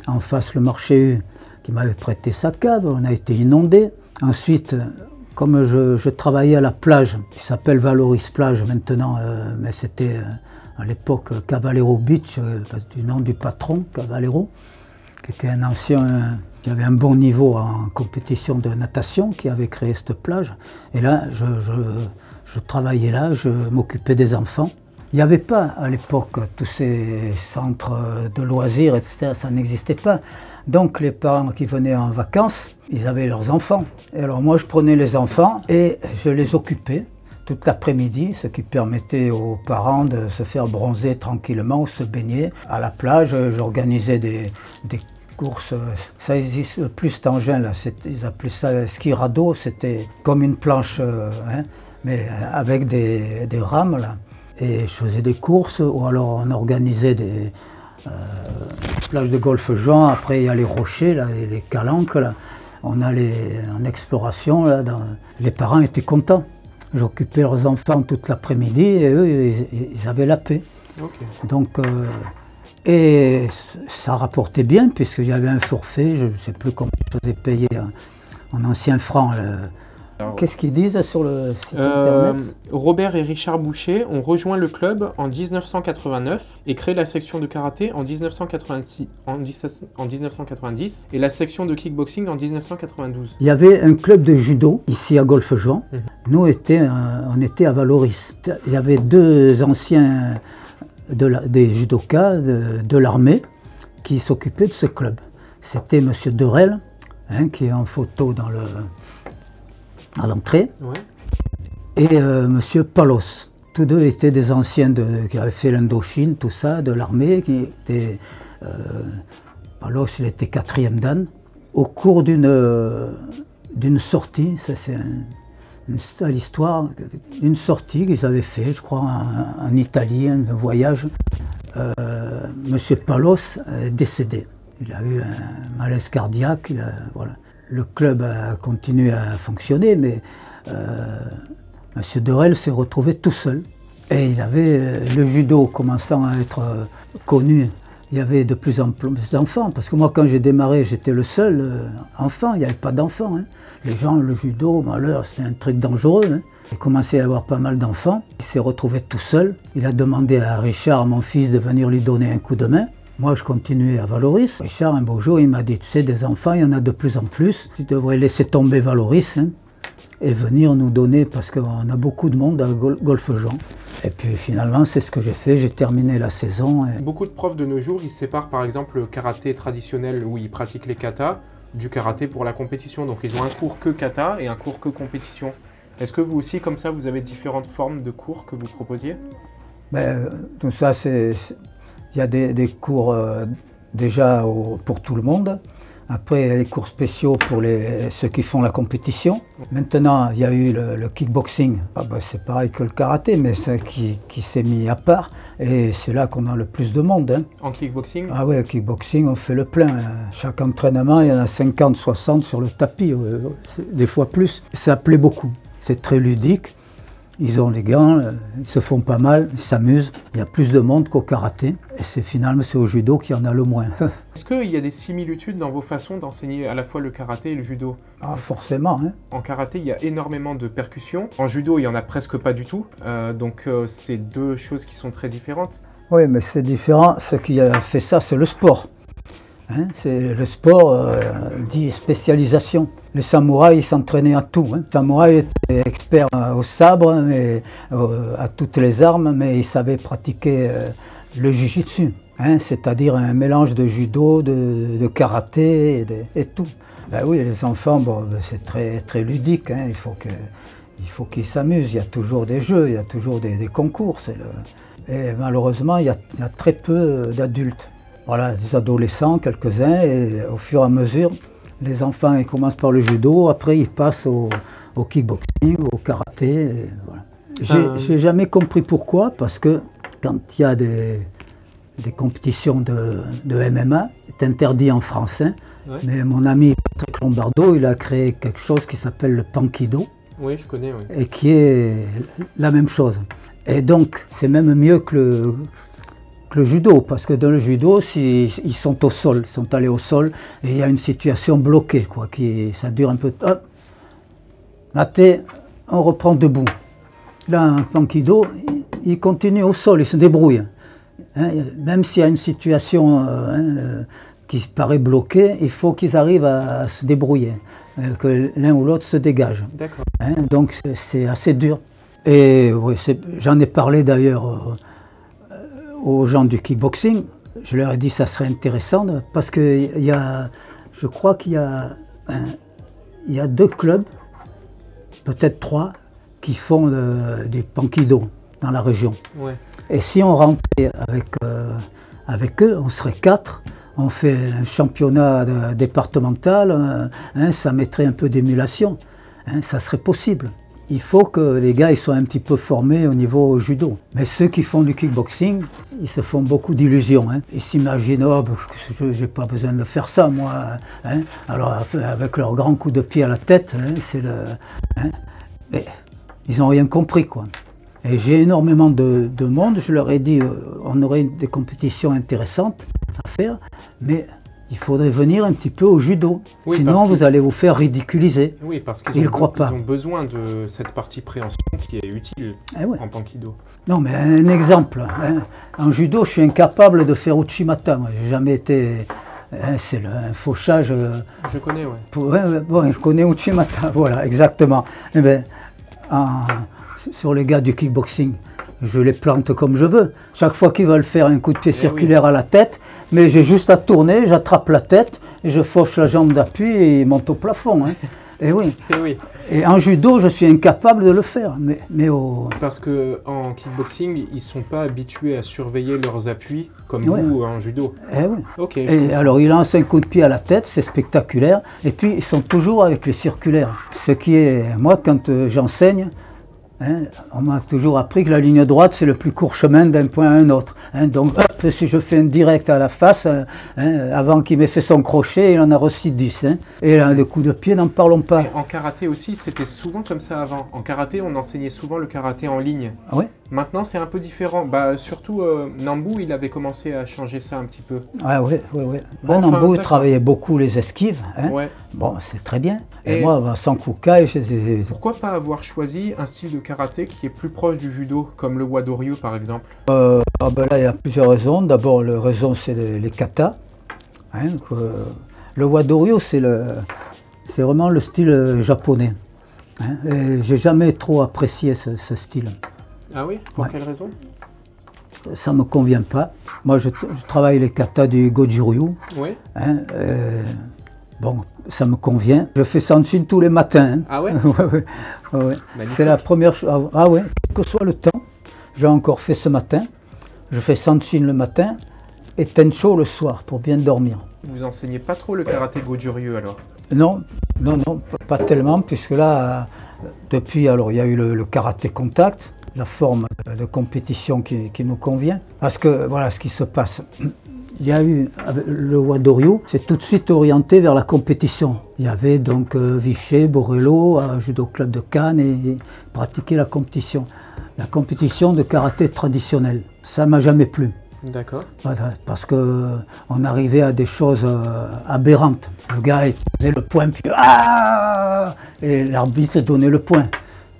Speaker 2: en face le marché U, qui m'avait prêté sa cave, on a été inondés. Ensuite, comme je travaillais à la plage, qui s'appelle Valoris Plage maintenant, mais c'était à l'époque Cavallero Beach, du nom du patron, Cavallero, qui était un ancien... qui avait un bon niveau en compétition de natation, qui avait créé cette plage. Et là, je travaillais là, je m'occupais des enfants. Il n'y avait pas à l'époque tous ces centres de loisirs, etc. Ça n'existait pas. Donc les parents qui venaient en vacances, ils avaient leurs enfants. Et alors moi, je prenais les enfants et je les occupais toute l'après-midi, ce qui permettait aux parents de se faire bronzer tranquillement ou se baigner. À la plage, j'organisais des courses, ça existe plus cet engin là, ils appelaient ça ski radeau, c'était comme une planche, hein, mais avec des rames là. Et je faisais des courses, ou alors on organisait des plages de golf joint, après il y a les rochers, là, les calanques, là. On allait en exploration, là, les parents étaient contents. J'occupais leurs enfants toute l'après-midi et eux, ils avaient la paix. Okay. Donc, et ça rapportait bien, puisqu'il y avait un forfait, je ne sais plus combien je faisais payer en anciens francs. Qu'est-ce qu'ils disent sur le site internet?
Speaker 1: Robert et Richard Boucher ont rejoint le club en 1989 et créé la section de karaté en 1990 et la section de kickboxing en 1992.
Speaker 2: Il y avait un club de judo ici à Golfe-Juan. Nous, on était à Valoris. Il y avait deux anciens... des judokas de l'armée qui s'occupaient de ce club. C'était M. Derel, hein, qui est en photo à l'entrée, ouais, et M. Palos. Tous deux étaient des anciens qui avaient fait l'Indochine, tout ça, de l'armée. Palos, il était 4e dan. Au cours d'une sortie, ça c'est l'histoire, une sortie qu'ils avaient fait, je crois, en Italie, un voyage. M. Palos est décédé. Il a eu un malaise cardiaque. Voilà. Le club a continué à fonctionner, mais M. Derel s'est retrouvé tout seul. Et il avait le judo commençant à être connu. Il y avait de plus en plus d'enfants, parce que moi, quand j'ai démarré, j'étais le seul enfant, il n'y avait pas d'enfants. Hein. Les gens, le judo, malheur, c'était un truc dangereux. Hein. Il commençait à y avoir pas mal d'enfants. Il s'est retrouvé tout seul. Il a demandé à Richard, mon fils, de venir lui donner un coup de main. Moi, je continuais à Valoris. Richard, un beau jour, il m'a dit, tu sais, des enfants, il y en a de plus en plus. Tu devrais laisser tomber Valoris, hein, et venir nous donner, parce qu'on a beaucoup de monde à Golfe-Juan. Et puis finalement, c'est ce que j'ai fait, j'ai terminé la saison. Et...
Speaker 1: Beaucoup de profs de nos jours, ils séparent par exemple le karaté traditionnel où ils pratiquent les katas, du karaté pour la compétition. Donc ils ont un cours que kata et un cours que compétition. Est-ce que vous aussi, comme ça, vous avez différentes formes de cours que vous proposiez?
Speaker 2: Tout ça, il y a des cours déjà pour tout le monde. Après, il y a les cours spéciaux pour ceux qui font la compétition. Maintenant, il y a eu le kickboxing. C'est pareil que le karaté, mais c'est qui s'est mis à part. Et c'est là qu'on a le plus de monde. Hein.
Speaker 1: En kickboxing?
Speaker 2: Ah oui, le kickboxing, on fait le plein. Chaque entraînement, il y en a 50, 60 sur le tapis, des fois plus. Ça plaît beaucoup. C'est très ludique. ils ont les gants, ils se font pas mal, ils s'amusent. Il y a plus de monde qu'au karaté. Et finalement, c'est au judo qu'il y en a le moins.
Speaker 1: Est-ce qu'il y a des similitudes dans vos façons d'enseigner à la fois le karaté et le judo?
Speaker 2: Ah, forcément. Hein.
Speaker 1: En karaté, il y a énormément de percussions. En judo, il n'y en a presque pas du tout. Donc, c'est deux choses qui sont très différentes.
Speaker 2: Oui, mais c'est différent. Ce qui a fait ça, c'est le sport. Hein, c'est le sport dit spécialisation. Les samouraïs ils s'entraînaient à tout. Hein. Les samouraïs étaient experts au sabre, mais, à toutes les armes, mais ils savaient pratiquer le jujitsu. Hein, c'est-à-dire un mélange de judo, de karaté et tout. Ben oui, les enfants, bon, c'est très ludique. Hein, il faut qu'ils s'amusent. Il y a toujours des jeux, il y a toujours des concours. Et malheureusement, il y a très peu d'adultes. Voilà, des adolescents, quelques-uns, et au fur et à mesure, les enfants ils commencent par le judo, après ils passent au kickboxing, au karaté. Et voilà. J'ai jamais compris pourquoi, parce que quand il y a des compétitions de MMA, c'est interdit en France, hein, ouais. Mais mon ami Patrick Lombardo, il a créé quelque chose qui s'appelle le Pankido.
Speaker 1: Oui, je connais, oui.
Speaker 2: Et qui est la même chose. Et donc, c'est même mieux que le judo, parce que dans le judo, ils sont au sol, ils sont allés au sol, et il y a une situation bloquée, quoi, ça dure un peu. Hop, maté, on reprend debout. Là, un Pankido, il continue au sol, il se débrouille. Hein, même s'il y a une situation qui paraît bloquée, il faut qu'ils arrivent à se débrouiller, que l'un ou l'autre se dégage.
Speaker 1: D'accord.
Speaker 2: Hein, donc c'est assez dur. Et oui, j'en ai parlé d'ailleurs aux gens du kickboxing. Je leur ai dit que ça serait intéressant parce que je crois qu'il y a 2 clubs, peut-être 3, qui font du Pankido dans la région. Ouais. Et si on rentrait avec eux, on serait 4, on fait un championnat départemental, hein, ça mettrait un peu d'émulation, hein, ça serait possible. Il faut que les gars ils soient un petit peu formés au niveau judo. Mais ceux qui font du kickboxing, ils se font beaucoup d'illusions. Hein. Ils s'imaginent, oh, je n'ai pas besoin de faire ça, moi. Hein. Alors, avec leur grand coup de pied à la tête, hein, hein. Mais ils n'ont rien compris, quoi. Et j'ai énormément de monde, je leur ai dit, on aurait des compétitions intéressantes à faire, mais il faudrait venir un petit peu au judo, oui, sinon vous allez vous faire ridiculiser.
Speaker 1: Oui, parce qu'ils ont besoin de cette partie préhension qui est utile en Pankido.
Speaker 2: Non, mais un exemple, hein. En judo, je suis incapable de faire Uchimata, moi, j'ai jamais été... Hein, c'est un fauchage...
Speaker 1: Je connais, oui.
Speaker 2: Bon, je connais Uchimata, voilà, exactement. Eh bien, sur les gars du kickboxing, je les plante comme je veux. Chaque fois qu'ils veulent faire un coup de pied circulaire à la tête, mais j'ai juste à tourner, j'attrape la tête, et je fauche la jambe d'appui et il monte au plafond. Hein. Et oui. Et en judo, je suis incapable de le faire.
Speaker 1: Parce qu'en kickboxing, ils ne sont pas habitués à surveiller leurs appuis comme vous en judo.
Speaker 2: Eh oui. Okay, et alors, ils lancent un coup de pied à la tête, c'est spectaculaire. Et puis, ils sont toujours avec les circulaires. Ce qui est, moi, quand j'enseigne, hein, on m'a toujours appris que la ligne droite, c'est le plus court chemin d'un point à un autre. Hein, donc, hop, si je fais un direct à la face, hein, avant qu'il m'ait fait son crochet, il en a reçu 10. Hein. Et là, le coup de pied, n'en parlons pas.
Speaker 1: Et en karaté aussi, c'était souvent comme ça avant. En karaté, on enseignait souvent le karaté en ligne.
Speaker 2: Ah ouais.
Speaker 1: Maintenant, c'est un peu différent. Surtout, Nambu, il avait commencé à changer ça un petit peu.
Speaker 2: Ah oui. Bon, Nambu, il travaillait beaucoup les esquives. Hein. Ouais. Bon, c'est très bien. Et moi, sans Kukai,
Speaker 1: pourquoi pas avoir choisi un style de karaté qui est plus proche du judo, comme le Wadoryu par exemple?
Speaker 2: Là, il y a plusieurs raisons. D'abord, la raison, c'est les katas. Hein, le Wadoryu, c'est vraiment le style japonais. Hein, j'ai jamais trop apprécié ce style.
Speaker 1: Ah oui? Pour quelle raison?
Speaker 2: Ça ne me convient pas. Moi, je travaille les katas du Goju-ryu. Oui. Hein, bon, ça me convient. Je fais Sanshin tous les matins. Hein.
Speaker 1: Ah ouais?
Speaker 2: Ouais. C'est la première chose. Ah ouais, quel que soit le temps. J'ai encore fait ce matin. Je fais Sanshin le matin et Tencho le soir pour bien dormir.
Speaker 1: Vous enseignez pas trop le karaté Goju-ryu alors?
Speaker 2: Non, pas tellement, puisque là, depuis, alors il y a eu le karaté contact, la forme de compétition qui nous convient. Parce que voilà ce qui se passe. il y a eu, le Wadoryu, c'est tout de suite orienté vers la compétition. Il y avait donc Vichy, Borello, Judo Club de Cannes et pratiquer la compétition. La compétition de karaté traditionnel. Ça m'a jamais plu.
Speaker 1: D'accord.
Speaker 2: Parce qu'on arrivait à des choses aberrantes. Le gars il faisait le point, puis et l'arbitre donnait le point.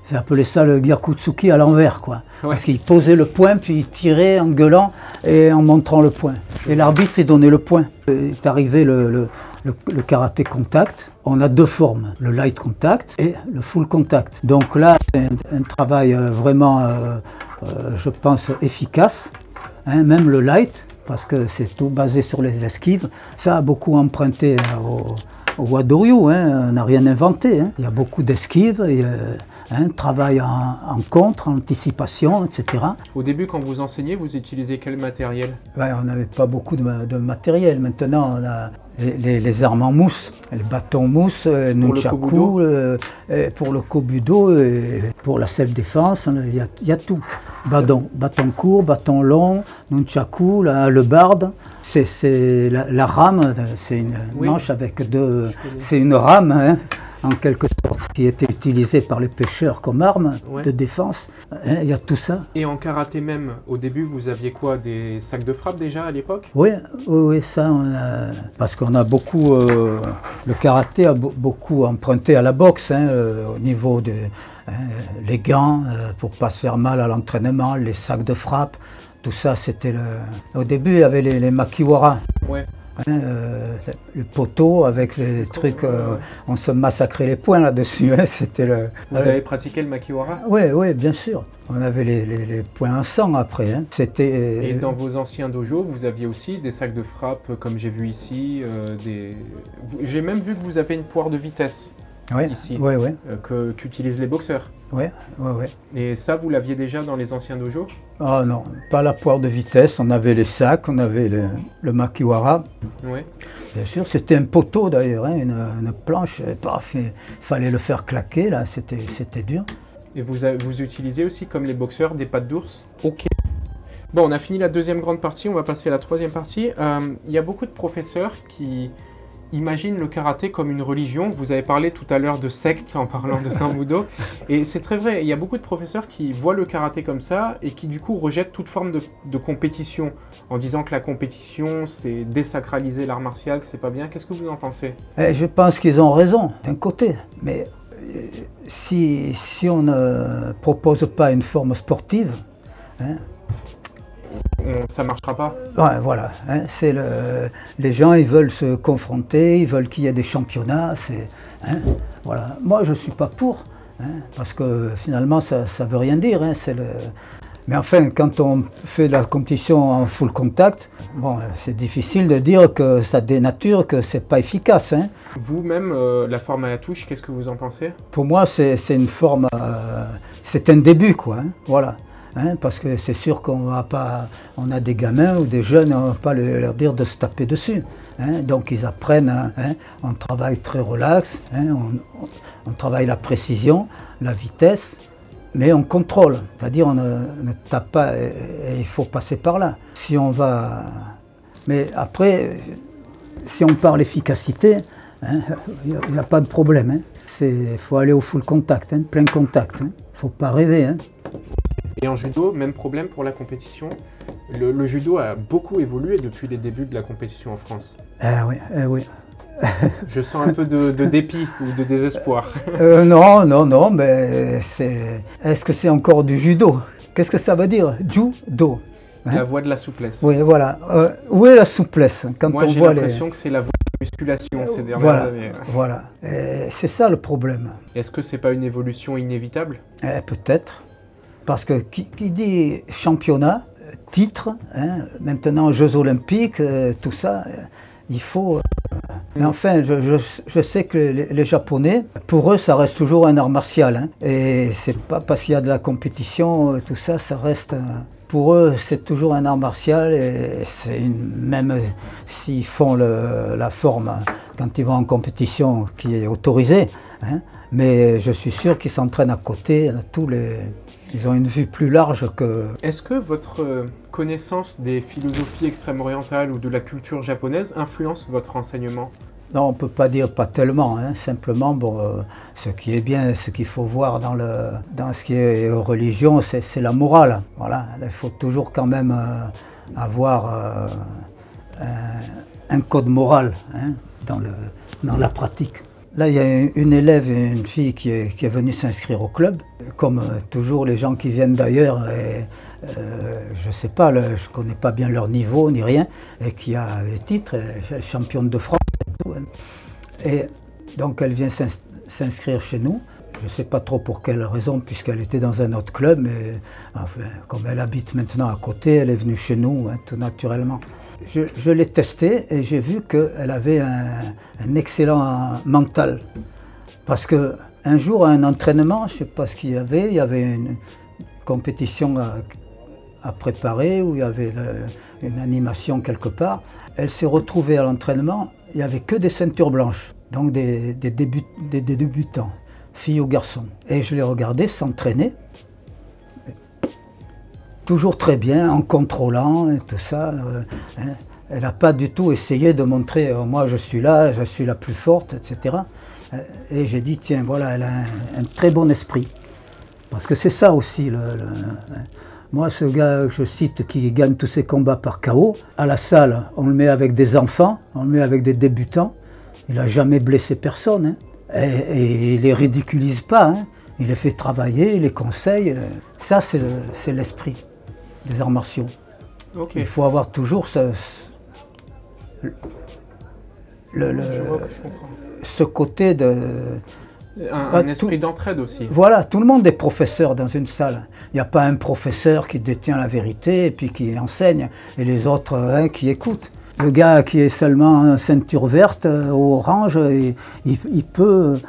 Speaker 2: J'ai appelé ça le Gyakutsuki à l'envers, quoi. Ouais. Parce qu'il posait le point, puis il tirait en gueulant et en montrant le point. Et l'arbitre il donnait le point. C'est arrivé le karaté contact. On a deux formes, le light contact et le full contact. Donc là, c'est un travail vraiment, je pense, efficace. Hein, même le light, parce que c'est tout basé sur les esquives, ça a beaucoup emprunté au Wadoryu, hein, on n'a rien inventé. Hein. Il y a beaucoup d'esquives, travail en contre, en anticipation, etc.
Speaker 1: Au début, quand vous enseignez, vous utilisez quel matériel?
Speaker 2: Ouais, on n'avait pas beaucoup de matériel. Maintenant, on a les armes en mousse, les bâtons mousse, nunchaku, pour le kobudo, et pour la self-défense, il y a tout. Bâton court, bâton long, nunchaku, le barde. C'est la rame, c'est une manche avec deux. C'est une rame, hein, en quelque sorte, qui était utilisée par les pêcheurs comme arme de défense. Hein, il y a tout ça.
Speaker 1: Et en karaté même, au début, vous aviez quoi? Des sacs de frappe déjà à l'époque?
Speaker 2: Oui, ça, parce qu'on a beaucoup. Le karaté a beaucoup emprunté à la boxe, hein, au niveau de. Les gants pour ne pas se faire mal à l'entraînement, les sacs de frappe, tout ça c'était le... Au début il y avait les makiwara, le poteau avec les trucs, on se massacrait les poings là-dessus. Hein, c'était le...
Speaker 1: Vous avez pratiqué le makiwara?
Speaker 2: Oui, bien sûr. On avait les poings en sang après. Hein.
Speaker 1: Et dans vos anciens dojos, vous aviez aussi des sacs de frappe comme j'ai vu ici. J'ai même vu que vous avez une poire de vitesse. Ici, qu'utilisent les boxeurs.
Speaker 2: Oui.
Speaker 1: Et ça, vous l'aviez déjà dans les anciens dojos?
Speaker 2: Ah non, pas la poire de vitesse, on avait les sacs, on avait le makiwara.
Speaker 1: Oui.
Speaker 2: Bien sûr, c'était un poteau d'ailleurs, hein, une planche, il fallait le faire claquer, là, c'était dur.
Speaker 1: Et vous utilisiez aussi, comme les boxeurs, des pattes d'ours? Ok. Bon, on a fini la deuxième grande partie, on va passer à la troisième partie. Il y a beaucoup de professeurs qui imagine le karaté comme une religion. Vous avez parlé tout à l'heure de secte en parlant de Tambudo. Et c'est très vrai, il y a beaucoup de professeurs qui voient le karaté comme ça et qui du coup rejettent toute forme de compétition en disant que la compétition c'est désacraliser l'art martial, que c'est pas bien. Qu'est-ce que vous en pensez?
Speaker 2: Je pense qu'ils ont raison d'un côté, mais si on ne propose pas une forme sportive, hein,
Speaker 1: ça marchera pas.
Speaker 2: Ouais, voilà. Hein, les gens, ils veulent se confronter, ils veulent qu'il y ait des championnats. Hein, voilà. Moi, je suis pas pour, hein, parce que finalement, ça veut rien dire. Hein, Mais enfin, quand on fait de la compétition en full contact, bon, c'est difficile de dire que ça dénature, que c'est pas efficace. Hein.
Speaker 1: Vous-même, la forme à la touche, qu'est-ce que vous en pensez?
Speaker 2: Pour moi, c'est une forme, c'est un début, quoi. Hein, voilà. Hein, parce que c'est sûr qu'on va pas, on a des gamins ou des jeunes, on ne va pas leur dire de se taper dessus. Hein, donc ils apprennent, hein, on travaille très relax, hein, on travaille la précision, la vitesse, mais on contrôle. C'est-à-dire on ne tape pas et il faut passer par là. Si on va, mais après, si on parle efficacité, hein, il n'y a pas de problème. Hein. Il faut aller au full contact, hein, plein contact. Il ne faut pas rêver. Hein.
Speaker 1: Et en judo, même problème pour la compétition. Le judo a beaucoup évolué depuis les débuts de la compétition en France.
Speaker 2: Oui.
Speaker 1: Je sens un peu de dépit ou de désespoir.
Speaker 2: Non, mais est-ce que c'est encore du judo? Qu'est-ce que ça veut dire? Judo.
Speaker 1: Hein? La voie de la souplesse.
Speaker 2: Oui, voilà. Où est la souplesse?
Speaker 1: Moi, j'ai l'impression que c'est la voie de la musculation ces dernières années.
Speaker 2: Voilà. C'est ça le problème.
Speaker 1: Est-ce que c'est pas une évolution inévitable?
Speaker 2: Peut-être. Parce que qui dit championnat, titre, hein, maintenant Jeux Olympiques, tout ça, il faut... Mais enfin, je sais que les Japonais, pour eux, ça reste toujours un art martial. Hein, et c'est pas parce qu'il y a de la compétition, tout ça, ça reste... Pour eux, c'est toujours un art martial, et même s'ils font la forme quand ils vont en compétition qui est autorisée, hein, mais je suis sûr qu'ils s'entraînent à côté, ils ont une vue plus large que...
Speaker 1: Est-ce que votre connaissance des philosophies extrême-orientales ou de la culture japonaise influence votre enseignement?
Speaker 2: Non, on ne peut pas dire pas tellement, hein. Simplement, bon, ce qui est bien, ce qu'il faut voir dans ce qui est religion, c'est la morale. Voilà. Il faut toujours quand même avoir un code moral, hein, dans la pratique. Là, il y a une élève, une fille qui est venue s'inscrire au club. Comme toujours, les gens qui viennent d'ailleurs, je ne sais pas, je ne connais pas bien leur niveau ni rien, et qui a les titres, elle est championne de France et tout. Et donc, elle vient s'inscrire chez nous. Je ne sais pas trop pour quelle raison, puisqu'elle était dans un autre club, mais enfin, comme elle habite maintenant à côté, elle est venue chez nous, hein, tout naturellement. Je l'ai testée et j'ai vu qu'elle avait un excellent mental. Parce qu'un jour, à un entraînement, je ne sais pas ce qu'il y avait une compétition à préparer, où il y avait une animation quelque part. Elle s'est retrouvée à l'entraînement, il n'y avait que des ceintures blanches, donc des débutants, filles ou garçons. Et je l'ai regardée s'entraîner. Toujours très bien, en contrôlant et tout ça. Hein. Elle n'a pas du tout essayé de montrer moi je suis la plus forte, etc. Et j'ai dit tiens, voilà, elle a un très bon esprit. Parce que c'est ça aussi. Moi, ce gars que je cite qui gagne tous ses combats par KO, à la salle, on le met avec des enfants, on le met avec des débutants. Il n'a jamais blessé personne. Hein. Et il ne les ridiculise pas. Hein. Il les fait travailler, il les conseille. Ça, c'est l'esprit des arts martiaux.
Speaker 1: Okay.
Speaker 2: Il faut avoir toujours ce côté de...
Speaker 1: Un esprit d'entraide aussi.
Speaker 2: Voilà, tout le monde est professeur dans une salle. Il n'y a pas un professeur qui détient la vérité et puis qui enseigne, et les autres qui écoutent. Le gars qui est seulement ceinture verte ou orange, il peut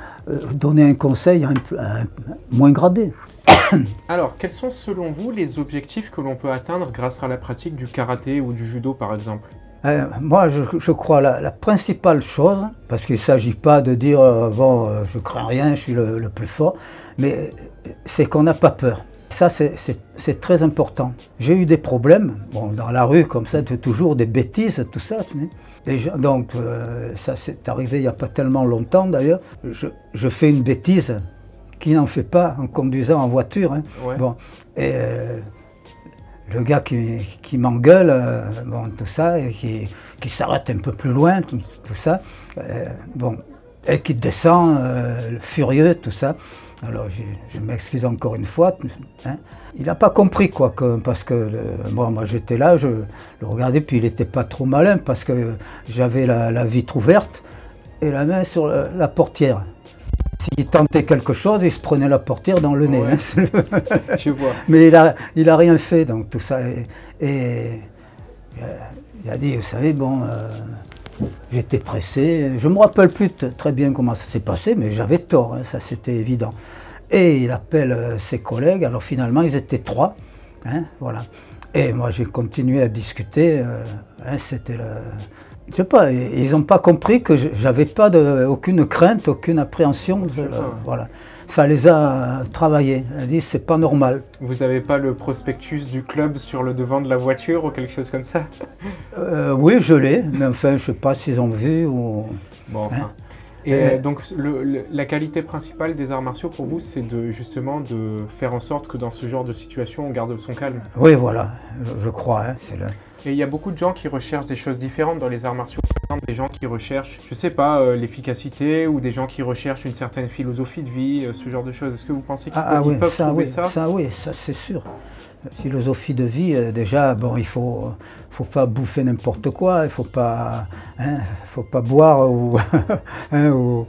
Speaker 2: donner un conseil à un moins gradé.
Speaker 1: Alors, quels sont selon vous les objectifs que l'on peut atteindre grâce à la pratique du karaté ou du judo par exemple?
Speaker 2: Moi, je crois la principale chose, parce qu'il ne s'agit pas de dire bon, je crains rien, je suis le plus fort, mais c'est qu'on n'a pas peur. Ça, c'est très important. J'ai eu des problèmes, bon, dans la rue comme ça, toujours des bêtises, tout ça. Donc, ça c'est arrivé il n'y a pas tellement longtemps d'ailleurs. Je fais une bêtise qui n'en fait pas en conduisant en voiture. Hein.
Speaker 1: Ouais.
Speaker 2: Bon, et le gars qui m'engueule, bon, tout ça, et qui s'arrête un peu plus loin, tout ça, bon, et qui descend furieux, tout ça. Alors je m'excuse encore une fois. Hein. Il n'a pas compris quoi, parce que bon, moi j'étais là, je le regardais, puis il n'était pas trop malin parce que j'avais la vitre ouverte et la main sur la portière. S'il tentait quelque chose, il se prenait la portière dans le nez.
Speaker 1: Ouais.
Speaker 2: Hein.
Speaker 1: Je vois.
Speaker 2: Mais il a rien fait, donc tout ça. Et il a dit, vous savez, bon, j'étais pressé. Je ne me rappelle plus très bien comment ça s'est passé, mais j'avais tort, hein, ça c'était évident. Et il appelle ses collègues, alors finalement ils étaient 3, hein, voilà. Et moi j'ai continué à discuter, hein, c'était le... Je sais pas, ils n'ont pas compris que j'avais pas aucune crainte, aucune appréhension. Voilà. Ça les a travaillés. Ils disent c'est pas normal.
Speaker 1: Vous n'avez pas le prospectus du club sur le devant de la voiture ou quelque chose comme ça?
Speaker 2: Oui, je l'ai, mais enfin je sais pas s'ils ont vu ou...
Speaker 1: Bon, enfin.
Speaker 2: Hein?
Speaker 1: Et donc la qualité principale des arts martiaux pour vous, c'est justement de faire en sorte que dans ce genre de situation, on garde son calme.
Speaker 2: Oui, voilà, je crois. Hein,
Speaker 1: Et il y a beaucoup de gens qui recherchent des choses différentes dans les arts martiaux. Par exemple, des gens qui recherchent, je sais pas, l'efficacité, ou des gens qui recherchent une certaine philosophie de vie, ce genre de choses. Est-ce que vous pensez qu'ils peuvent trouver ça?
Speaker 2: Oui, ça c'est sûr. Philosophie de vie, déjà, bon, il faut pas bouffer n'importe quoi, il faut pas boire ou, hein, ou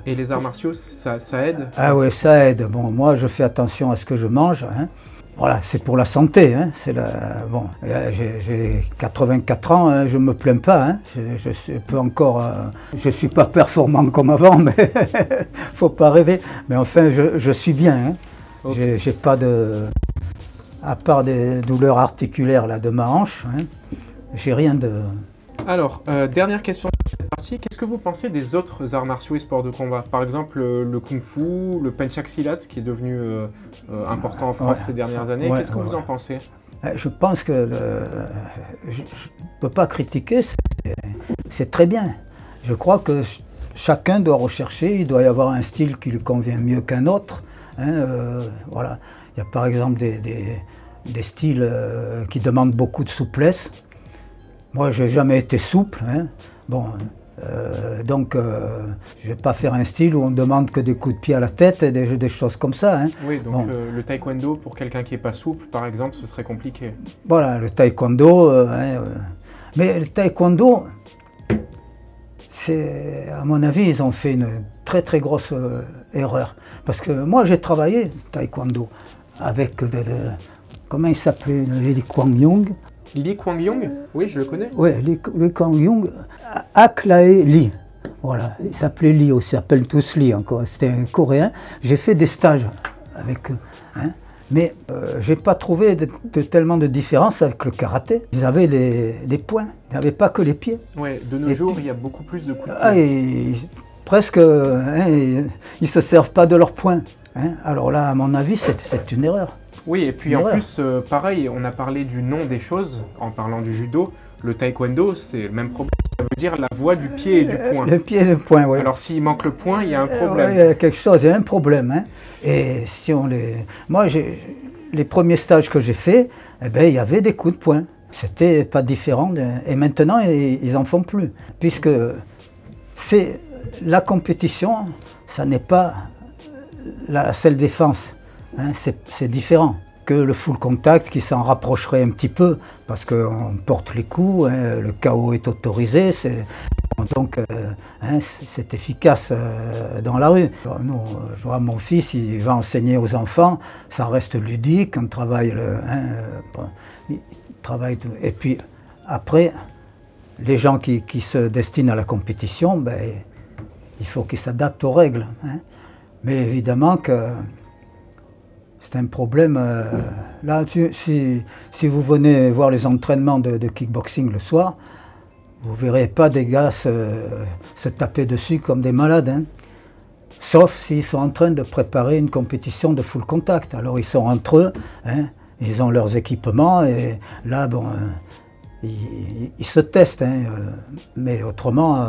Speaker 1: Et les arts martiaux, ça aide?
Speaker 2: Ah oui, ça aide. Bon, moi, je fais attention à ce que je mange. Hein. Voilà, c'est pour la santé. Hein. Bon, j'ai 84 ans, hein, je me plains pas. Hein. Je suis pas performant comme avant, mais faut pas rêver. Mais enfin, je suis bien. Hein. Okay. J'ai pas à part des douleurs articulaires là de ma hanche, hein, j'ai rien de...
Speaker 1: Alors, dernière question de cette partie. Qu'est-ce que vous pensez des autres arts martiaux et sports de combat? Par exemple, le kung-fu, le pencak-silat, qui est devenu important en France ces dernières années. Qu'est-ce que vous en pensez?
Speaker 2: Je pense que je ne peux pas critiquer, c'est très bien. Je crois que chacun doit rechercher, il doit y avoir un style qui lui convient mieux qu'un autre. Voilà. Il y a par exemple des styles qui demandent beaucoup de souplesse. Moi, je n'ai jamais été souple. Bon, donc, je ne vais pas faire un style où on demande que des coups de pied à la tête et des choses comme ça.
Speaker 1: Oui, donc bon. Le taekwondo, pour quelqu'un qui n'est pas souple, par exemple, ce serait compliqué.
Speaker 2: Voilà, le taekwondo. Mais le taekwondo, à mon avis, ils ont fait une très très grosse erreur. Parce que moi, j'ai travaillé taekwondo avec, comment il s'appelait, Lee Kuan Yew.
Speaker 1: Lee Kuan Yew? Oui, je le connais.
Speaker 2: Oui, Lee Kuan Yew, Aklae Lee. Voilà, il s'appelait Lee aussi, ils s'appellent tous Lee encore. C'était un Coréen. J'ai fait des stages avec eux. Mais je n'ai pas trouvé tellement de différence avec le karaté. Ils avaient les poings, ils n'avaient pas que les pieds.
Speaker 1: Oui, de nos jours, il y a beaucoup plus de coups de pied.
Speaker 2: Presque, ils ne se servent pas de leurs poings. Alors là, à mon avis, c'est une erreur.
Speaker 1: Oui, et puis en plus, pareil, on a parlé du nom des choses en parlant du judo. Le taekwondo, c'est le même problème. Ça veut dire la voie du pied et du poing.
Speaker 2: Le pied et le poing, oui.
Speaker 1: Alors s'il manque le poing, il y a un problème.
Speaker 2: Il y a quelque chose, il y a un problème. Et si on moi, les premiers stages que j'ai faits, il y avait des coups de poing. C'était pas différent. Et maintenant, ils n'en font plus. Puisque c'est la compétition, ça n'est pas la self-défense. C'est différent que le full contact qui s'en rapprocherait un petit peu parce qu'on porte les coups, le KO est autorisé, donc c'est efficace dans la rue. Nous, je vois mon fils, il va enseigner aux enfants, ça reste ludique, on travaille, il travaille et puis après, les gens qui se destinent à la compétition, il faut qu'ils s'adaptent aux règles. Mais évidemment que c'est un problème. Là, si vous venez voir les entraînements de kickboxing le soir, vous ne verrez pas des gars se taper dessus comme des malades. Sauf s'ils sont en train de préparer une compétition de full contact. Alors ils sont entre eux, ils ont leurs équipements et là, bon, ils se testent. Mais autrement...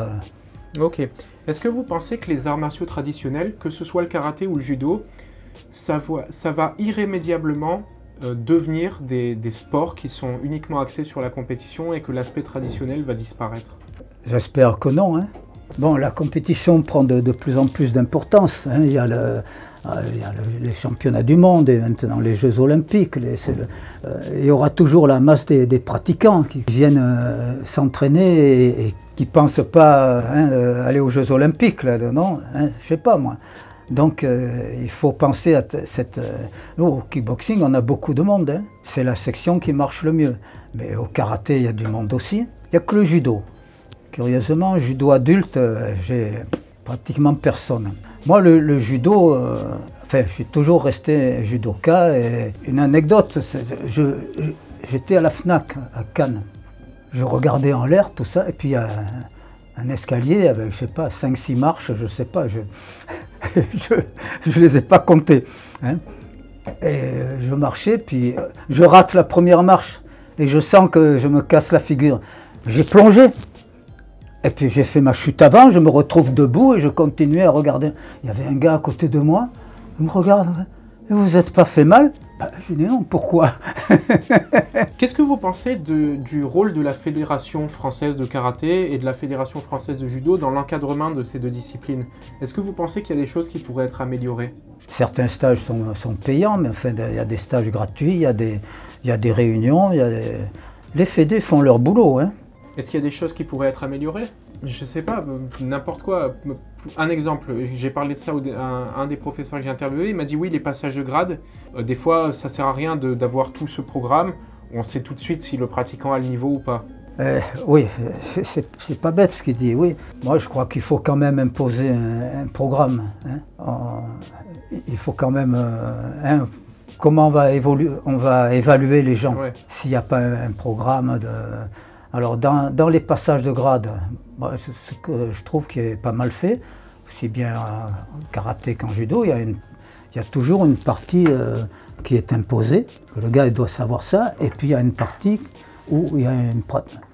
Speaker 1: Ok. Est-ce que vous pensez que les arts martiaux traditionnels, que ce soit le karaté ou le judo, ça va irrémédiablement devenir des sports qui sont uniquement axés sur la compétition et que l'aspect traditionnel va disparaître?
Speaker 2: J'espère que non. Bon, la compétition prend de plus en plus d'importance. Il y a les championnats du monde et maintenant les Jeux olympiques. Il y aura toujours la masse des pratiquants qui viennent s'entraîner et qui ne pensent pas aller aux Jeux olympiques. Là, non, je ne sais pas moi. Donc il faut penser à nous, au kickboxing, on a beaucoup de monde. C'est la section qui marche le mieux. Mais au karaté, il y a du monde aussi. Il n'y a que le judo. Curieusement, judo adulte, j'ai pratiquement personne. Moi, le judo, je suis toujours resté judoka. Et une anecdote, j'étais à la FNAC à Cannes. Je regardais en l'air tout ça, et puis il y a un escalier avec, je sais pas, 5-6 marches, je sais pas, je les ai pas comptées. Et je marchais, puis je rate la première marche, et je sens que je me casse la figure. J'ai plongé, et puis j'ai fait ma chute avant, je me retrouve debout, et je continuais à regarder. Il y avait un gars à côté de moi, il me regarde, et vous n'êtes pas fait mal? Je dis non, pourquoi?
Speaker 1: Qu'est-ce que vous pensez du rôle de la Fédération française de karaté et de la Fédération française de judo dans l'encadrement de ces deux disciplines? Est-ce que vous pensez qu'il y a des choses qui pourraient être améliorées?
Speaker 2: Certains stages sont payants, mais enfin, il y a des stages gratuits, il y a des réunions, les fédés font leur boulot.
Speaker 1: Est-ce qu'il y a des choses qui pourraient être améliorées? Je sais pas, n'importe quoi. Un exemple, j'ai parlé de ça à un des professeurs que j'ai interviewé, il m'a dit oui, les passages de grade, des fois ça sert à rien d'avoir tout ce programme, on sait tout de suite si le pratiquant a le niveau ou pas.
Speaker 2: Oui, c'est pas bête ce qu'il dit, oui. Moi je crois qu'il faut quand même imposer un programme. Il faut quand même... comment on va évaluer les gens s'il n'y a pas un programme de... Alors dans les passages de grade, Moi, ce que je trouve qui est pas mal fait, aussi bien en karaté qu'en judo, il y a toujours une partie qui est imposée, que le gars il doit savoir ça, et puis il y a une partie où il y a une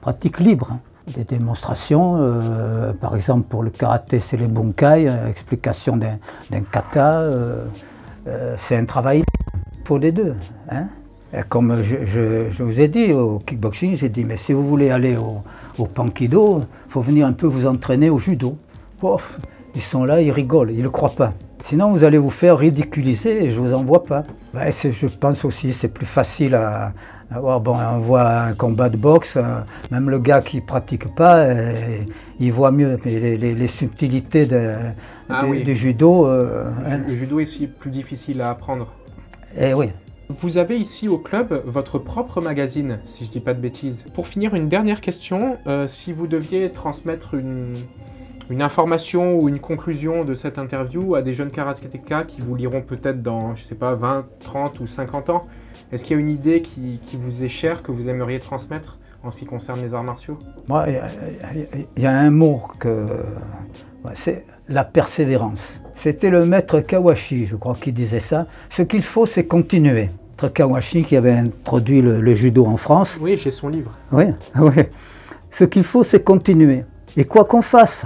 Speaker 2: pratique libre. Hein. Des démonstrations, par exemple pour le karaté c'est les bunkai, explication d'un kata, c'est un travail pour les deux. Hein. Et comme je vous ai dit au kickboxing, j'ai dit mais si vous voulez aller au pankido, il faut venir un peu vous entraîner au judo. Oh, ils sont là, ils rigolent, ils ne le croient pas. Sinon vous allez vous faire ridiculiser et je ne vous envoie pas. Ouais, je pense aussi c'est plus facile à voir. Bon, on voit un combat de boxe, même le gars qui ne pratique pas, il voit mieux les subtilités du judo.
Speaker 1: Le judo est aussi plus difficile à apprendre.
Speaker 2: Eh oui.
Speaker 1: Vous avez ici au club votre propre magazine, si je ne dis pas de bêtises. Pour finir, une dernière question. Si vous deviez transmettre une information ou une conclusion de cette interview à des jeunes karatékas qui vous liront peut-être dans, je sais pas, 20, 30 ou 50 ans, est-ce qu'il y a une idée qui vous est chère, que vous aimeriez transmettre en ce qui concerne les arts martiaux?
Speaker 2: Moi, il y a un mot c'est la persévérance. C'était le maître Kawashi, je crois, qui disait ça. Ce qu'il faut, c'est continuer. Maître Kawashi qui avait introduit le judo en France.
Speaker 1: Oui, j'ai son livre.
Speaker 2: Oui, oui. Ce qu'il faut, c'est continuer. Et quoi qu'on fasse,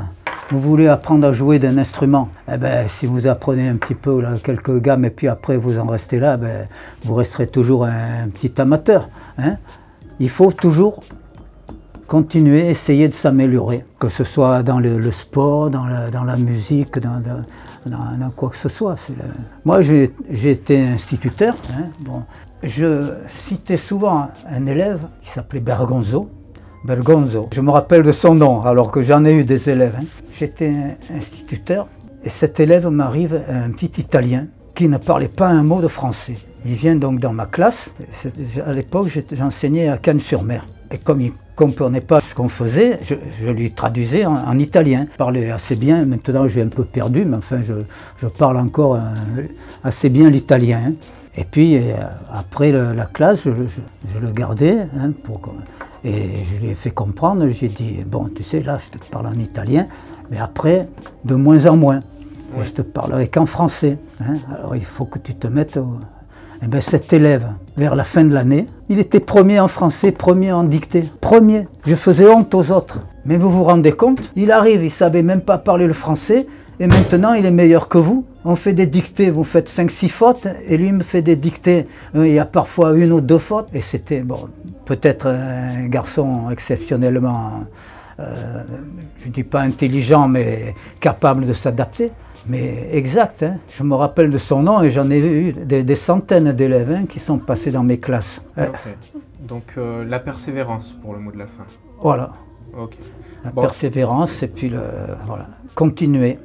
Speaker 2: vous voulez apprendre à jouer d'un instrument, eh ben, si vous apprenez un petit peu là, quelques gammes et puis après vous en restez là, ben, vous resterez toujours un petit amateur. Hein. Il faut toujours continuer, essayer de s'améliorer, que ce soit dans le sport, dans la musique, dans quoi que ce soit. Moi j'ai été instituteur, hein, bon. Je citais souvent un élève qui s'appelait Bergonzo. Je me rappelle de son nom alors que j'en ai eu des élèves. Hein. J'étais instituteur et cet élève m'arrive un petit Italien qui ne parlait pas un mot de français. Il vient donc dans ma classe. À l'époque j'enseignais à Cannes-sur-Mer. Et comme il ne comprenait pas ce qu'on faisait, je lui traduisais en italien. Je parlais assez bien, maintenant j'ai un peu perdu, mais enfin je parle encore assez bien l'italien. Hein. Et puis après la classe, je le gardais hein, et je lui ai fait comprendre, j'ai dit, bon tu sais là je te parle en italien, mais après de moins en moins, ouais. Je te parlerai qu'en français. Hein. Alors il faut que tu te mettes Eh bien, cet élève, vers la fin de l'année, il était premier en français, premier en dictée. Premier. Je faisais honte aux autres. Mais vous vous rendez compte? Il arrive, il ne savait même pas parler le français, et maintenant il est meilleur que vous. On fait des dictées, vous faites 5-6 fautes, et lui me fait des dictées, il y a parfois 1 ou 2 fautes. Et c'était, bon, peut-être un garçon exceptionnellement, je ne dis pas intelligent, mais capable de s'adapter. Mais exact, hein. Je me rappelle de son nom et j'en ai eu des centaines d'élèves hein, qui sont passés dans mes classes.
Speaker 1: Okay. Donc la persévérance pour le mot de la fin.
Speaker 2: Voilà.
Speaker 1: Okay.
Speaker 2: La persévérance et puis voilà. Continuer.